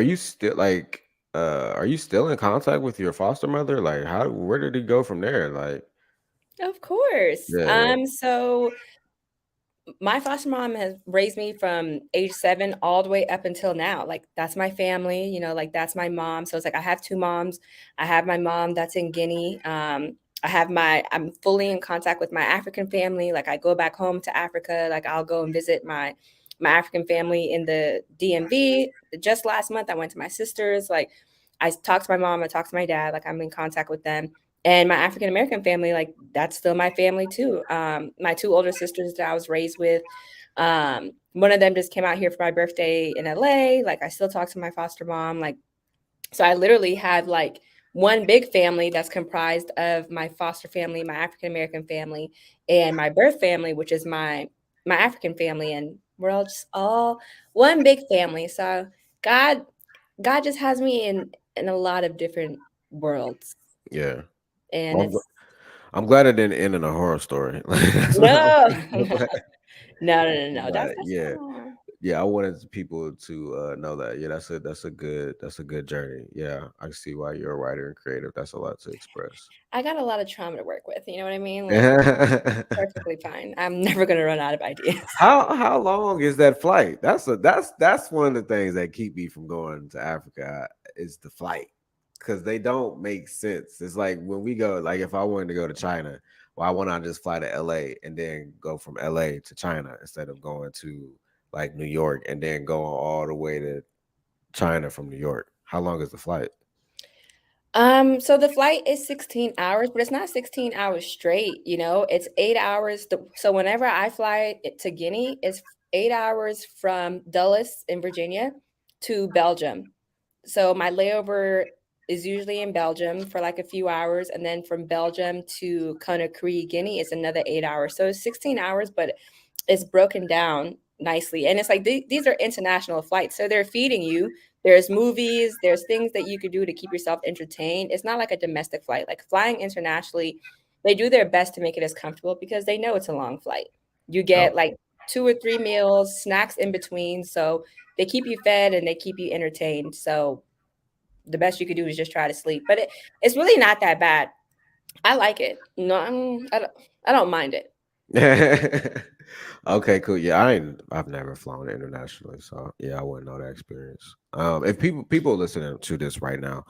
A: you still like are you still in contact with your foster mother? Like how where did it go from there? Like
B: Of course.
A: yeah,
B: So my foster mom has raised me from age 7 all the way up until now. Like, that's my family, like, that's my mom. So it's like I have 2 moms. I have my mom that's in Guinea. I'm fully in contact with my African family. Like, I go back home to Africa. Like, I'll go and visit my African family in the DMV. Just last month I went to my sister's. Like, I talked to my mom, I talked to my dad, like, I'm in contact with them. And my African American family, like, that's still my family too. My 2 older sisters that I was raised with, one of them just came out here for my birthday in LA. Like, I still talk to my foster mom. Like, so I literally have like one big family that's comprised of my foster family, my African American family, and my birth family, which is my African family, and we're all just all one big family. So God, God just has me in a lot of different worlds,
A: yeah.
B: and
A: Well,
B: it's
A: I'm glad it didn't end in a horror story. Like that's what
B: no,
A: I'm glad.
B: no, no, no, no.
A: But
B: That's
A: yeah,
B: not.
A: yeah, I wanted people to know that. Yeah, that's a good journey. Yeah, I can see why you're a writer and creative. That's a lot to express.
B: I got a lot of trauma to work with. You know what I mean? Like, perfectly fine. I'm never gonna run out of ideas.
A: How long is that flight? That's one of the things that keep me from going to Africa is the flight because they don't make sense. It's like when we go, like if I wanted to go to China, why wouldn't I just fly to LA and then go from LA to China instead of going to like New York and then going all the way to China from New York? How long is the flight?
B: So the flight is 16 hours, but it's not 16 hours straight, it's 8 hours. So whenever I fly to Guinea, it's 8 hours from Dulles in Virginia to Belgium. So my layover is usually in Belgium for like a few hours, and then from Belgium to Conakry, Guinea is another 8 hours. So it's 16 hours, but it's broken down nicely. And it's like these are international flights, so they're feeding you. There's movies, there's things that you could do to keep yourself entertained. It's not like a domestic flight. Like, flying internationally, they do their best to make it as comfortable because they know it's a long flight. You
A: Oh,
B: get like 2 or 3 meals, snacks in between. So they keep you fed and they keep you entertained. So the best you could do is just try to sleep. But it's really not that bad. I like it. No, I don't mind it.
A: okay, cool. Yeah, I've never flown internationally, so yeah, I wouldn't know that experience. If people listening to this right now,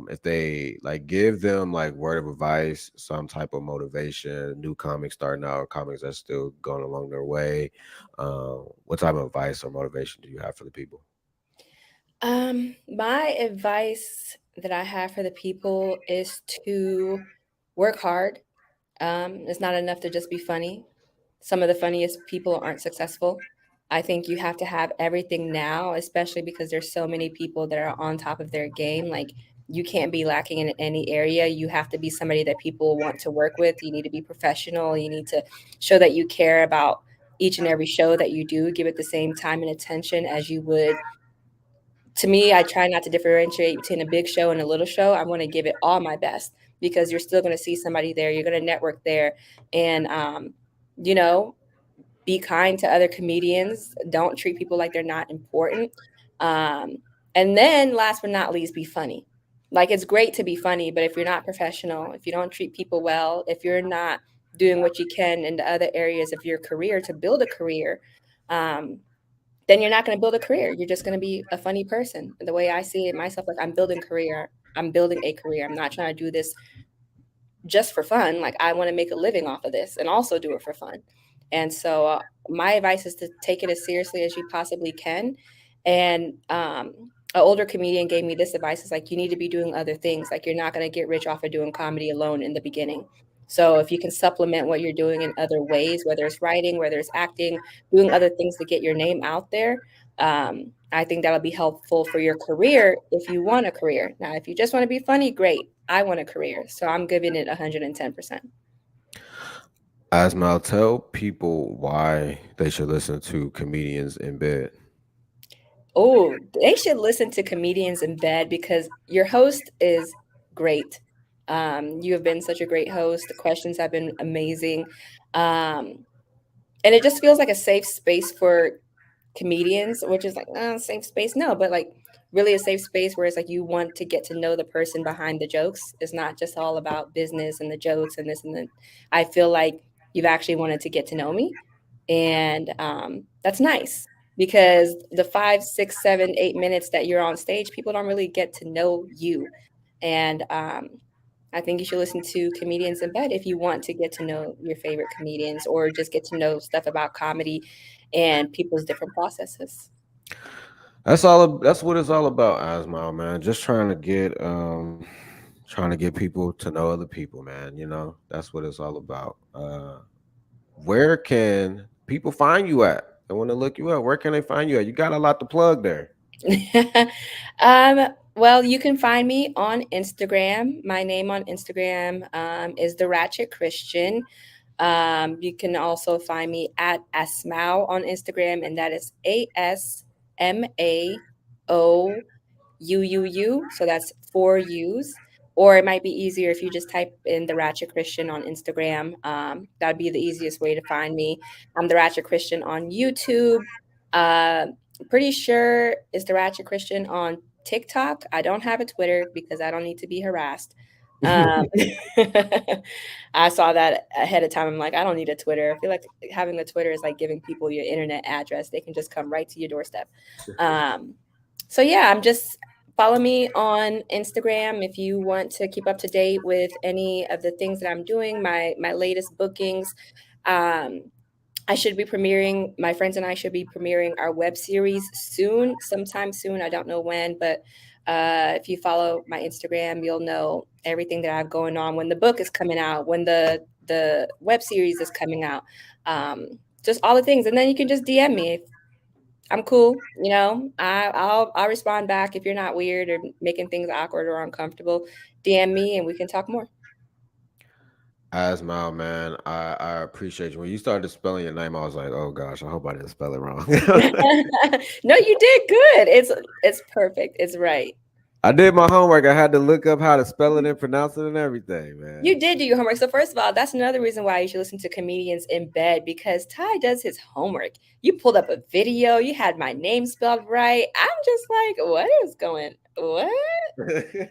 A: if they like give them like word of advice, some type of motivation, new comics starting out, comics that's still going along their way, what type of advice or motivation do you have for the people?
B: My advice that I have for the people is to work hard. It's not enough to just be funny. Some of the funniest people aren't successful. I think you have to have everything now, especially because there's so many people that are on top of their game. Like, you can't be lacking in any area. You have to be somebody that people want to work with. You need to be professional. You need to show that you care about each and every show that you do. Give it the same time and attention as you would. To me, I try not to differentiate between a big show and a little show. I want to give it all my best because you're still going to see somebody there. You're going to network there. And, you know, Be kind to other comedians. Don't treat people like they're not important. Um, and then last but not least, be funny. Like, it's great to be funny, but if you're not professional, if you don't treat people well, if you're not doing what you can in the other areas of your career to build a career, um, then you're not going to build a career. You're just going to be a funny person. The way I see it myself, like, I'm building career. I'm building a career. I'm not trying to do this just for fun. Like, I want to make a living off of this and also do it for fun. And so my advice is to take it as seriously as you possibly can. And an older comedian gave me this advice: is like, you need to be doing other things. Like, you're not going to get rich off of doing comedy alone in the beginning. So if you can supplement what you're doing in other ways, whether it's writing, whether it's acting, doing other things to get your name out there, I think that'll be helpful for your career if you want a career. Now, if you just want to be funny, great. I want a career. So I'm giving it 110%.
A: Asmaou, tell people why they should listen to comedians in bed.
B: Oh, they should listen to Comedians in Bed because your host is great. You have been such a great host. The questions have been amazing. Um, and it just feels like a safe space for comedians, which is like, safe space. No, but like, really a safe space where it's like you want to get to know the person behind the jokes. It's not just all about business and the jokes and this and then. I feel like you've actually wanted to get to know me. And that's nice because the 5, 6, 7, 8 minutes that you're on stage, people don't really get to know you. And I think you should listen to Comedians in Bed if you want to get to know your favorite comedians or just get to know stuff about comedy and people's different processes.
A: That's what it's all about, Asmaou, man. Just trying to get people to know other people, man. You know, that's what it's all about. Where can people find you at? They want to look you up. Where can they find you at? You got a lot to plug there.
B: Well, you can find me on Instagram. My name on Instagram is The Ratchet Christian. You can also find me at Asmao on Instagram, and that is ASMAOUUU. So that's 4 U's. Or it might be easier if you just type in the Ratchet Christian on Instagram. That'd be the easiest way to find me. I'm the Ratchet Christian on YouTube. Uh, Pretty sure it's the Ratchet Christian on TikTok. I don't have a Twitter because I don't need to be harassed. Um, I saw that ahead of time. I'm like, I don't need a Twitter. I feel like having a Twitter is like giving people your internet address. They can just come right to your doorstep. Um, so yeah, I'm just follow me on Instagram if you want to keep up to date with any of the things that I'm doing, my latest bookings. Um, I should be premiering, my friends and I should be premiering our web series soon, sometime soon. I don't know when, but if you follow my Instagram, you'll know everything that I have going on when the book is coming out, when the web series is coming out, just all the things. And then you can just DM me. I'm cool, you know. I'll respond back if you're not weird or making things awkward or uncomfortable. DM me and we can talk more.
A: Asmaou, man, I appreciate you. When you started spelling your name, I was like, oh gosh, I hope I didn't spell it wrong.
B: No, you did good. It's perfect. It's right.
A: I did my homework. I had to look up how to spell it and pronounce it and everything,
B: You
A: man.
B: did do your homework. So first of all, that's another reason why you should listen to Comedians in Bed because Ty does his homework. You pulled up a video. You had my name spelled right. I'm just like, what is going? What?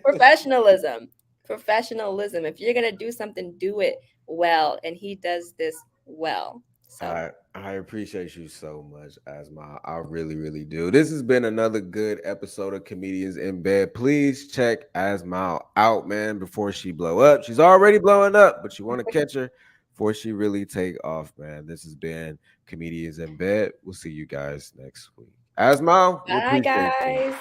B: Professionalism. Professionalism. If you're gonna do something, do it well. And he does this well. So
A: I appreciate you so much, Asma. I really, really do. This has been another good episode of Comedians in Bed. Please check Asma out, man, before she blow up. She's already blowing up, but you want to catch her before she really take off, man. This has been Comedians in Bed. We'll see you guys next week. Asma, we
B: bye
A: appreciate you.
B: guys.